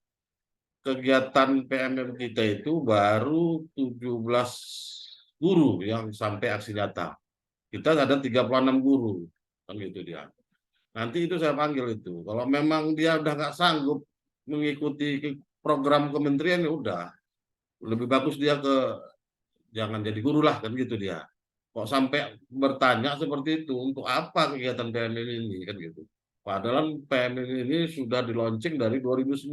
kegiatan PMM kita itu baru 17 guru yang sampai aksi nyata. Kita ada 36 guru, kan gitu dia. Nanti itu saya panggil itu. Kalau memang dia udah nggak sanggup mengikuti program kementerian, ya udah. Lebih bagus dia jangan jadi guru lah, kan gitu dia. Kok sampai bertanya seperti itu, untuk apa kegiatan PMM ini, kan gitu. Padahal PMM ini sudah dilaunching dari 2019.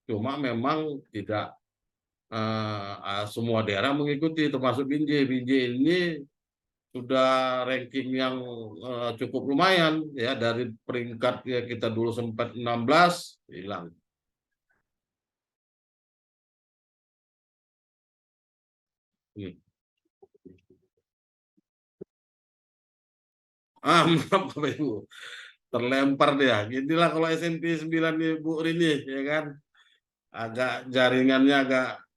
Cuma memang tidak semua daerah mengikuti, termasuk Binjai. Binjai ini sudah ranking yang cukup lumayan ya, dari peringkat ya kita dulu sempat 16 hilang. Maaf Bapak Ibu, terlempar dia. Ginilah kalau SMP 9 Ibu Rini, ya kan, agak jaringannya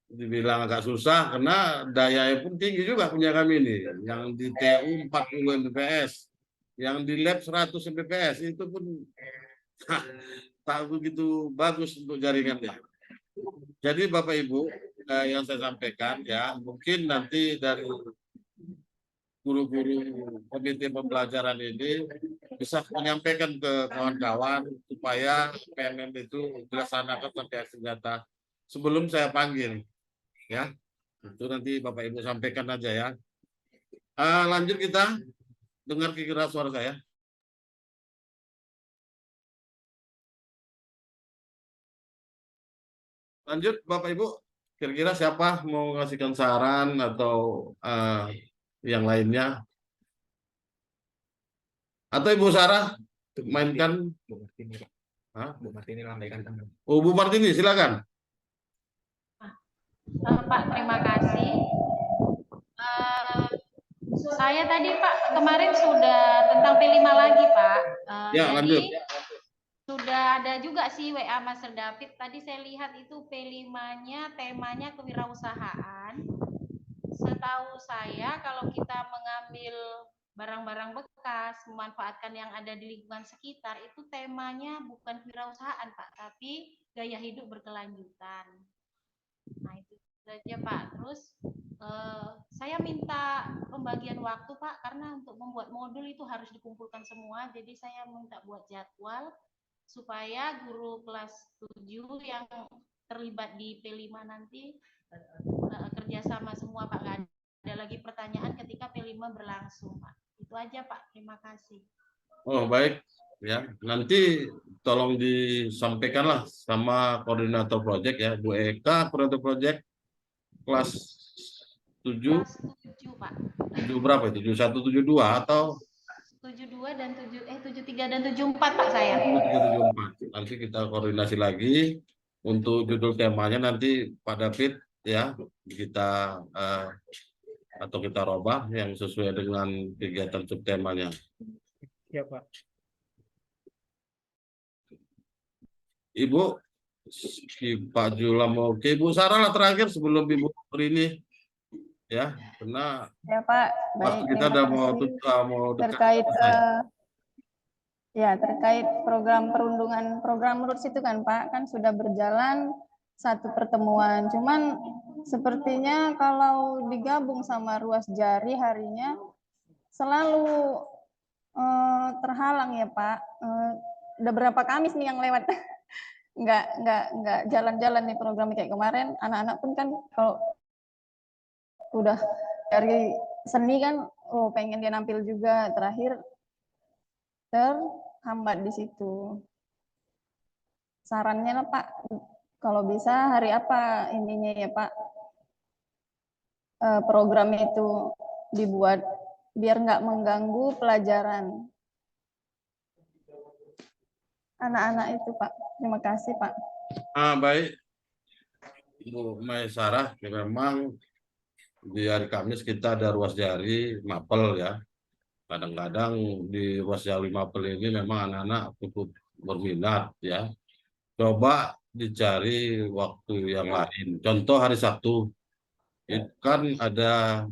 dibilang agak susah, karena daya pun tinggi juga punya kami ini. Yang di TU 40 Mbps, yang di lab 100 Mbps, itu pun tak begitu bagus untuk jaringannya. Jadi Bapak Ibu, yang saya sampaikan ya, mungkin nanti dari guru-guru komite pembelajaran ini bisa menyampaikan ke kawan-kawan supaya PMM itu dilaksanakan sampai aksi nyata sebelum saya panggil. Ya, itu nanti Bapak Ibu sampaikan aja ya. Lanjut kita dengar kira-kira suara saya. Lanjut Bapak Ibu, kira-kira siapa mau ngasihkan saran atau yang lainnya? Atau Ibu Sarah mainkan? Bu Martini lambaikan tangan. Oh, Bu Martini, silakan. Pak, terima kasih. Saya tadi Pak kemarin sudah tentang P5 lagi Pak. Ya, lanjut. Sudah ada juga sih WA Master David. Tadi saya lihat itu P5-nya temanya kewirausahaan. Setahu saya kalau kita mengambil barang-barang bekas, memanfaatkan yang ada di lingkungan sekitar, itu temanya bukan kewirausahaan Pak, tapi gaya hidup berkelanjutan. Nah itu saja Pak. Terus saya minta pembagian waktu Pak, karena untuk membuat modul itu harus dikumpulkan semua. Jadi saya minta buat jadwal supaya guru kelas 7 yang terlibat di P5 nanti kerjasama semua Pak. Nggak ada lagi pertanyaan ketika P5 berlangsung Pak. Itu aja Pak. Terima kasih. Oh baik ya, nanti tolong disampaikanlah sama koordinator proyek ya, Bu Eka, koordinator proyek kelas 7. Kelas 7 Pak. 7 berapa itu? 71, 72 atau 72 dan 73 dan 74 Pak saya. 73, 74. Nanti kita koordinasi lagi untuk judul temanya, nanti Pak David ya kita atau kita robah yang sesuai dengan kegiatan subtemanya. Ya Pak. Ibu, si Pak Jula mau ke Ibu Sarah lah terakhir sebelum Ibu Rini ya, karena ya Pak, waktu baik, kita udah mau dekat. terkait terkait program perundungan program RUTS itu kan Pak, kan sudah berjalan satu pertemuan, cuman sepertinya kalau digabung sama ruas jari harinya selalu terhalang ya Pak. Udah berapa Kamis nih yang lewat nggak jalan-jalan nih program kayak kemarin. Anak-anak pun kan kalau udah dari seni kan pengen dia nampil juga, terakhir terhambat di situ. Sarannya lah Pak, kalau bisa hari apa ininya ya Pak, program itu dibuat biar nggak mengganggu pelajaran anak-anak itu Pak. Terima kasih Pak. Baik Bu Maisarah, ya memang di hari Kamis kita ada ruas jari mapel ya. Kadang-kadang di ruas jari mapel ini memang anak-anak cukup berminat ya. Coba dicari waktu yang lain. Contoh hari Sabtu itu kan ada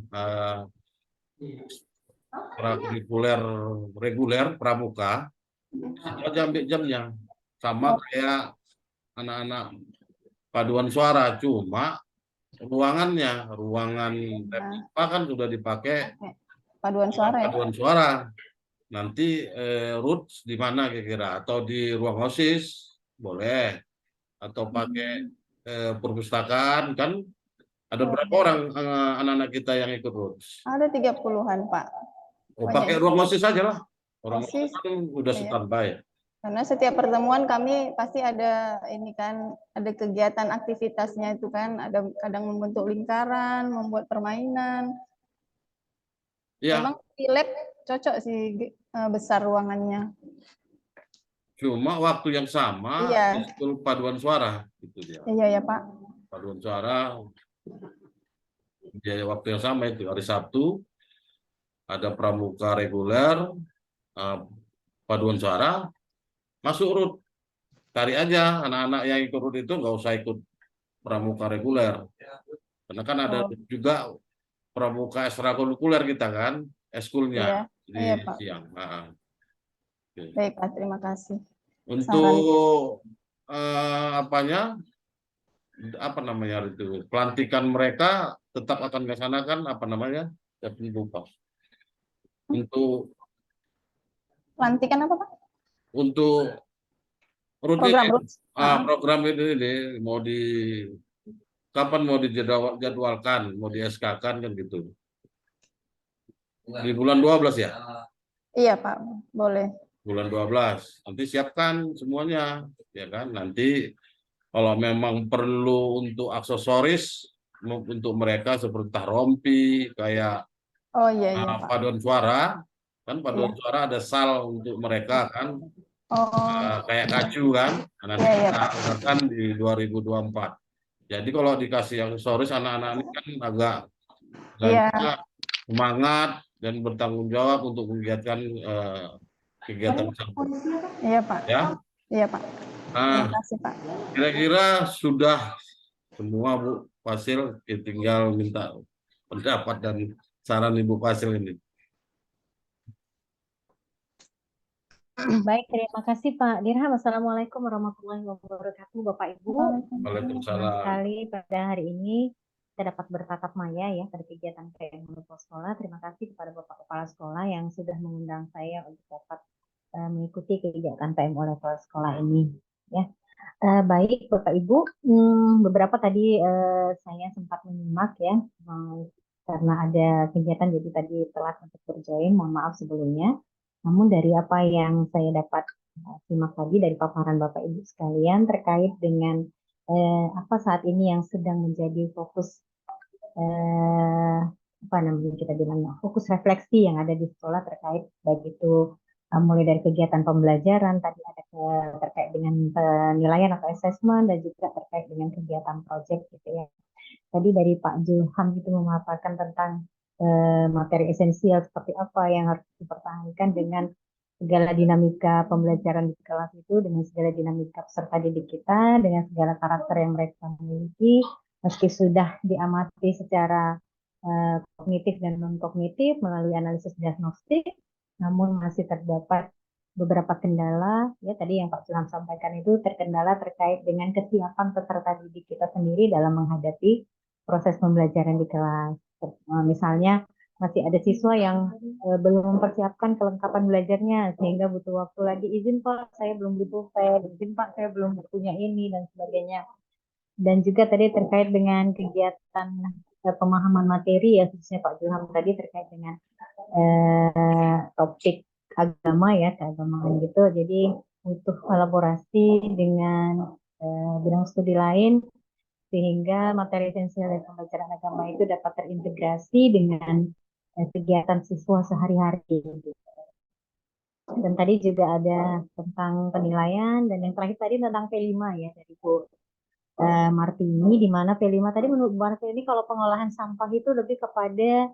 reguler pramuka, itu aja ambil jamnya sama kayak anak-anak paduan suara, cuma ruangan IPA kan sudah dipakai Paduan suara ya. paduan suara. Nanti roots di mana kira-kira, atau di ruang OSIS boleh, atau pakai perpustakaan kan. Ada berapa orang anak-anak kita yang ikut roots? Ada 30-an, Pak. Oh, pakai ruang OSIS saja lah. Orang OSIS, kan udah iya. standby. Karena setiap pertemuan kami pasti ada ini kan, ada kegiatan aktivitasnya itu kan, ada kadang membentuk lingkaran, membuat permainan. Ya, Memang di lab cocok sih besar ruangannya. cuma waktu yang sama Iya. di paduan suara gitu dia. Iya ya, Pak. Paduan suara dia waktu yang sama itu hari Sabtu ada pramuka reguler, paduan suara, masuk root. Cari aja anak-anak yang ikut root itu, nggak usah ikut pramuka reguler. Karena kan ada juga pramuka ekstrakurikuler kita kan, eskulnya di Iya, Pak. siang. Oke. Baik, Pak. Terima kasih. Untuk apa namanya itu, pelantikan mereka tetap akan dilaksanakan lupa. Untuk Pelantikan apa, Pak? untuk Program roots. program ini kapan mau dijadwalkan, mau di SK-kan kan gitu. Di bulan 12 ya? Iya, Pak. Boleh. Bulan 12. Nanti siapkan semuanya, ya kan? Nanti kalau memang perlu untuk aksesoris untuk mereka seperti rompi, kayak Oh iya, iya, Pak. paduan suara, kan paduan suara ada sal untuk mereka kan, kayak kacu kan, nanti kita usahakan di 2024. Jadi kalau dikasih aksesoris, anak-anak ini kan agak semangat dan bertanggung jawab untuk kegiatan tersebut. Iya, Pak. Ya. Iya, Pak. Terima kasih, Pak. Kira-kira sudah semua Bu Fasil, tinggal minta pendapat dan saran Ibu Fasil ini. Baik, terima kasih Pak Dirham. Assalamualaikum warahmatullahi wabarakatuh, Bapak Ibu. Waalaikumsalam. Senang sekali pada hari ini kita dapat bertatap maya ya pada kegiatan PM Kepala Sekolah. Terima kasih kepada Bapak Kepala Sekolah yang sudah mengundang saya untuk dapat mengikuti kegiatan PM Kepala Sekolah ini. Ya, baik Bapak Ibu. Beberapa tadi saya sempat menyimak ya, karena ada kegiatan jadi tadi telat untuk berjoin. Mohon maaf sebelumnya. Namun dari apa yang saya dapat simak tadi dari paparan Bapak Ibu sekalian terkait dengan apa saat ini yang sedang menjadi fokus kita bilangnya fokus refleksi yang ada di sekolah terkait baik itu mulai dari kegiatan pembelajaran tadi ada terkait dengan penilaian atau assessment dan juga terkait dengan kegiatan project gitu ya. Tadi dari Pak Zulham itu memaparkan tentang materi esensial seperti apa yang harus dipertahankan dengan segala dinamika pembelajaran di kelas itu, dengan segala dinamika peserta didik kita, dengan segala karakter yang mereka miliki, meski sudah diamati secara kognitif dan non-kognitif melalui analisis diagnostik, namun masih terdapat beberapa kendala, ya tadi yang Pak Zulham sampaikan itu terkendala terkait dengan kesiapan peserta didik kita sendiri dalam menghadapi proses pembelajaran di kelas. Misalnya masih ada siswa yang belum mempersiapkan kelengkapan belajarnya sehingga butuh waktu lagi, izin Pak saya belum beli pulpen, izin Pak saya belum punya ini dan sebagainya. Dan juga tadi terkait dengan kegiatan pemahaman materi ya khususnya Pak Zulham tadi terkait dengan topik agama ya keagamaan gitu, jadi butuh kolaborasi dengan bidang studi lain sehingga materi esensial dari pembelajaran agama itu dapat terintegrasi dengan kegiatan siswa sehari-hari. Dan tadi juga ada tentang penilaian dan yang terakhir tadi tentang P5 ya dari Bu Martini, di mana P5 tadi menurut Bu Martini kalau pengolahan sampah itu lebih kepada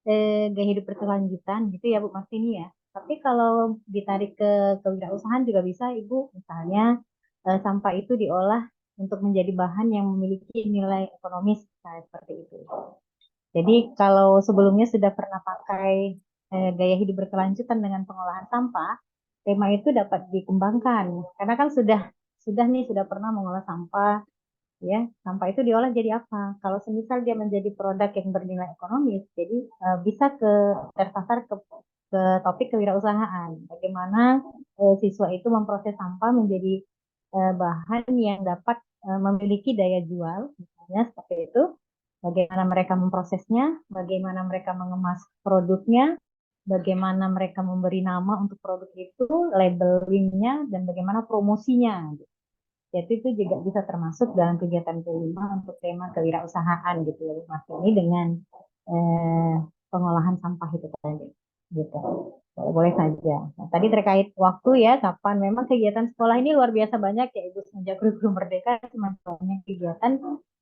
gaya hidup berkelanjutan gitu ya Bu Martini ya. Tapi kalau ditarik ke kewirausahaan juga bisa Ibu, misalnya sampah itu diolah untuk menjadi bahan yang memiliki nilai ekonomis seperti itu. Jadi kalau sebelumnya sudah pernah pakai gaya hidup berkelanjutan dengan pengolahan sampah, tema itu dapat dikembangkan karena kan sudah pernah mengolah sampah Ya, sampah itu diolah jadi apa? Kalau semisal dia menjadi produk yang bernilai ekonomis, jadi bisa tersasar ke topik kewirausahaan. Bagaimana siswa itu memproses sampah menjadi bahan yang dapat memiliki daya jual, misalnya seperti itu. Bagaimana mereka memprosesnya, bagaimana mereka mengemas produknya, bagaimana mereka memberi nama untuk produk itu, labelingnya, dan bagaimana promosinya. Jadi itu juga bisa termasuk dalam kegiatan kelima untuk tema kewirausahaan gitu ya, Mas ini dengan eh, pengolahan sampah itu tadi gitu. Boleh saja. Nah, tadi terkait waktu ya, kapan memang kegiatan sekolah ini luar biasa banyak ya Ibu, semenjak kurikulum merdeka semakin banyak kegiatan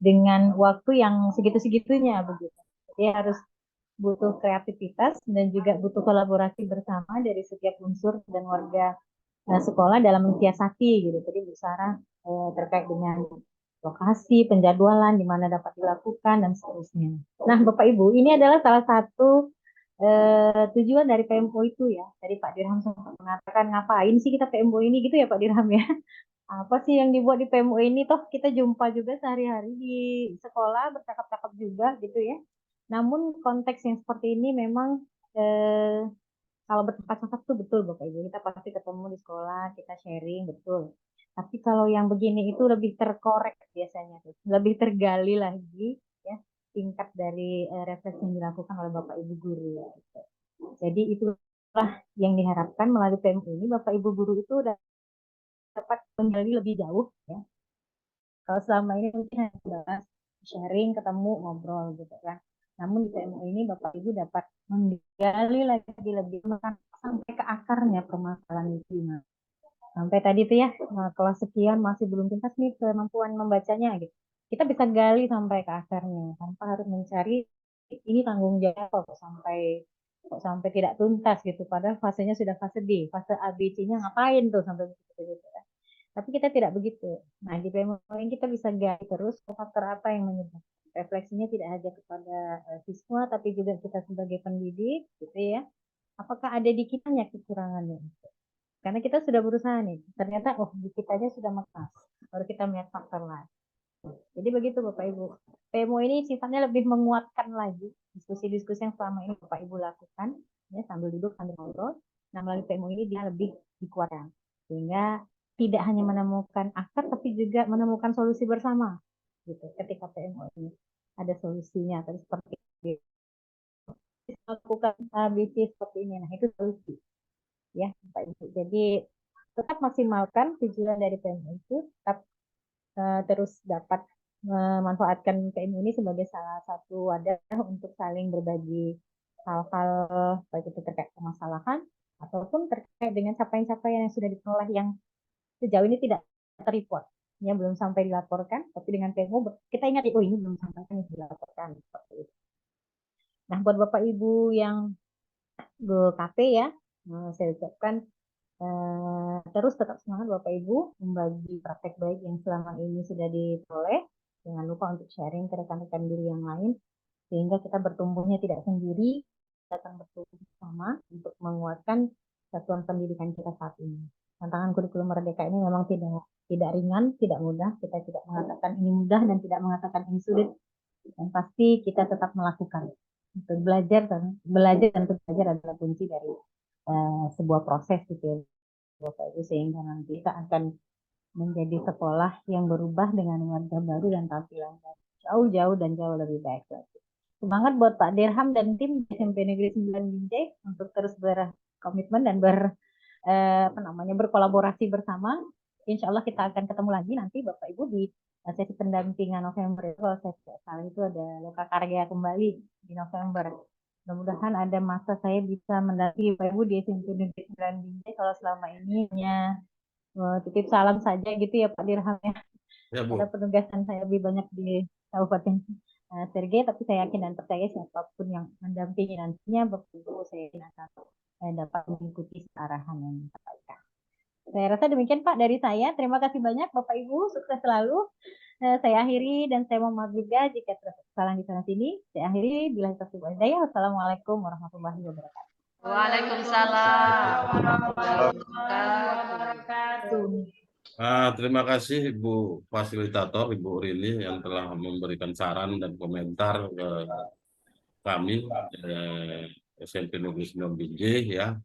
dengan waktu yang segitu-segitunya begitu. Jadi harus butuh kreativitas dan juga butuh kolaborasi bersama dari setiap unsur dan warga sekolah dalam mensiasati gitu. Jadi Bu Sarah terkait dengan lokasi, penjadwalan, di mana dapat dilakukan, dan seterusnya. Nah, Bapak Ibu, ini adalah salah satu tujuan dari PMO itu ya. Tadi Pak Dirham sempat mengatakan, ngapain sih kita PMO ini gitu ya Pak Dirham ya. Apa sih yang dibuat di PMO ini? Toh kita jumpa juga sehari-hari di sekolah, bercakap-cakap juga gitu ya. Namun konteks yang seperti ini memang kalau bertempat cakap tuh betul Bapak Ibu, kita pasti ketemu di sekolah, kita sharing, betul. Tapi kalau yang begini itu lebih terkorek biasanya tuh, lebih tergali lagi ya tingkat dari refleksi yang dilakukan oleh Bapak Ibu guru. Gitu. Jadi itulah yang diharapkan melalui PMU ini Bapak Ibu guru itu dapat menggali lebih jauh ya. Kalau selama ini mungkin hanya bahas sharing, ketemu, ngobrol gitu kan. Namun di PMU ini Bapak Ibu dapat menggali lagi lebih sampai ke akarnya permasalahan itu. Sampai tadi tuh ya kelas sekian masih belum tuntas nih kemampuan membacanya gitu. Kita bisa gali sampai ke akarnya tanpa harus mencari ini tanggung jawab kok sampai tidak tuntas gitu. Padahal fasenya sudah fase D, fase ABC-nya ngapain tuh sampai begitu gitu ya. Tapi kita tidak begitu. Nah, di PMO ini kita bisa gali terus faktor apa yang menyebabkan. Refleksinya tidak hanya kepada siswa, tapi juga kita sebagai pendidik, gitu ya. Apakah ada di kitanya kekurangannya? Karena kita sudah berusaha nih, ternyata di kitanya sudah mengas. Baru kita melihat faktor lain. Jadi begitu Bapak Ibu. PMO ini sifatnya lebih menguatkan lagi diskusi-diskusi yang selama ini Bapak Ibu lakukan, ya sambil duduk sambil ngobrol. Nah melalui PMO ini dia lebih dikuatkan, sehingga tidak hanya menemukan akar, tapi juga menemukan solusi bersama. Gitu. Ketika PMO ini ada solusinya, tapi seperti melakukan ABC seperti ini, nah itu solusi, ya Bapak Ibu. Jadi tetap maksimalkan tujuan dari PMO itu, tetap terus dapat memanfaatkan PMU ini sebagai salah satu wadah untuk saling berbagi hal-hal baik itu terkait permasalahan ataupun terkait dengan capaian-capaian yang sudah diperoleh yang sejauh ini tidak terreport, ya belum sampai dilaporkan, tapi dengan PMU kita ingat oh ini belum sampai kan dilaporkan seperti itu. Nah buat Bapak Ibu yang KP ya, saya ucapkan terus tetap semangat Bapak Ibu membagi praktek baik yang selama ini sudah diperoleh. Jangan lupa untuk sharing ke rekan-rekan diri yang lain sehingga kita bertumbuhnya tidak sendiri, kita akan bertumbuh bersama untuk menguatkan satuan pendidikan kita saat ini. Tantangan kurikulum merdeka ini memang tidak ringan, tidak mudah. Kita tidak mengatakan ini mudah dan tidak mengatakan ini sulit. Dan pasti kita tetap melakukan. Untuk belajar dan belajar adalah kunci dari sebuah proses gitu Bapak Ibu, sehingga nanti kita akan menjadi sekolah yang berubah dengan warga baru dan tampilan jauh-jauh dan jauh lebih baik lagi. Semangat buat Pak Dirham dan tim SMP Negeri 9 Binjai untuk terus berkomitmen dan berkolaborasi bersama. Insya Allah kita akan ketemu lagi nanti Bapak Ibu di sesi pendampingan November. Kalau saya tidak salah itu ada Loka Karya kembali di November. Mudah-mudahan ada masa saya bisa mendampingi Bapak Ibu di SMP Negeri 9 Binjai. Kalau selama ini hanya titip salam saja gitu ya Pak Dirham ya. Ya, Bu. Ada penugasan saya lebih banyak di Kabupaten Sergei, tapi saya yakin dan percaya siapapun yang mendampingi nantinya Bapak Ibu saya akan dapat mengikuti arahan yang disampaikan. Saya rasa demikian Pak dari saya. Terima kasih banyak Bapak Ibu, sukses selalu. Saya akhiri dan saya mohon maaf juga jika terdapat kesalahan di sana sini. Saya akhiri bila taufiq wal hidayah. Wassalamualaikum warahmatullahi wabarakatuh. Waalaikumsalam warahmatullahi wabarakatuh. Terima kasih Ibu Fasilitator, Ibu Rini yang telah memberikan saran dan komentar ke kami SMP Negeri 9 Binjai ya.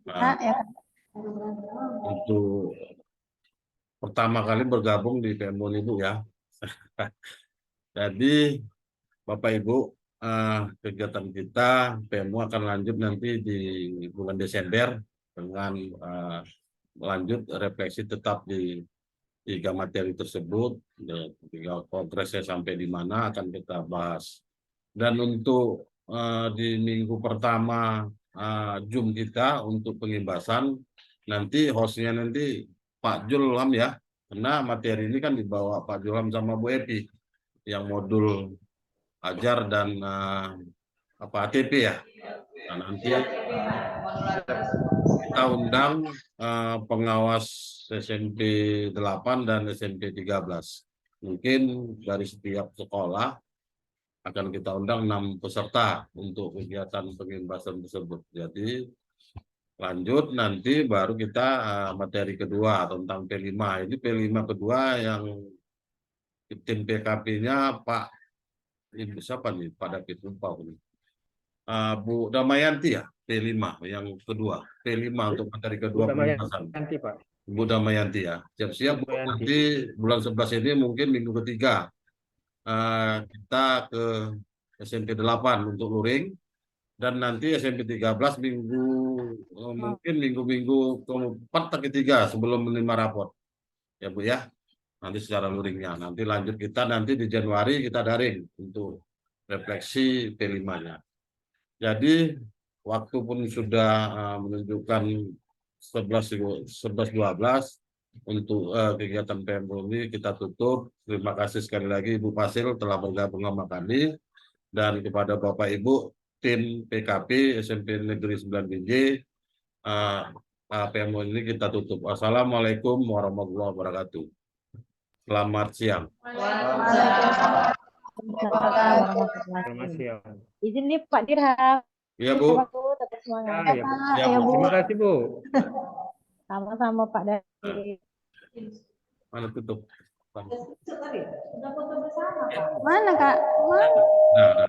Kak, ya. Untuk pertama kali bergabung di PMO Ibu ya. Jadi Bapak Ibu, kegiatan kita PMO akan lanjut nanti di bulan Desember dengan lanjut refleksi tetap di 3 materi tersebut. Tinggal progresnya sampai di mana akan kita bahas. Dan untuk di minggu pertama Zoom kita untuk pengibasan, nanti hostnya nanti Pak Julham ya, karena materi ini kan dibawa Pak Julham sama Bu Epi yang modul ajar dan ATP ya. Nah, nanti kita undang pengawas SMP 8 dan SMP 13. Mungkin dari setiap sekolah akan kita undang 6 peserta untuk kegiatan pengibasan tersebut. Jadi lanjut nanti baru kita materi kedua tentang P5. Ini P5 kedua yang tim PKP-nya Pak siapa nih? Pak David lupa ini. Bu Damayanti ya, P5 yang kedua. P5 untuk materi kedua pengibasan. Nanti Pak. Bu Damayanti ya. Siap-siap Bu, nanti bulan 11 ini mungkin minggu ketiga kita ke SMP 8 untuk luring, dan nanti SMP 13 mungkin minggu keempat atau ketiga sebelum menerima raport ya Bu ya, nanti secara luringnya. Nanti lanjut kita nanti di Januari kita daring untuk refleksi P5-nya. Jadi waktu pun sudah menunjukkan 11.12 untuk kegiatan PMO ini kita tutup. Terima kasih sekali lagi Ibu Fasil telah bergabung sama kami, dan kepada Bapak Ibu tim PKP SMP Negeri 9 Binjai, PMO ini kita tutup. Wassalamualaikum warahmatullahi wabarakatuh. Selamat siang. Selamat siang. Izin nih Pak Dirham. Iya Bu. Tetap semangat. Ya, Bu. Ya, Ya, Bu. Terima kasih Bu. Sama-sama Pak Dari. Mana tutup? Mana Kak? Mana? Nah,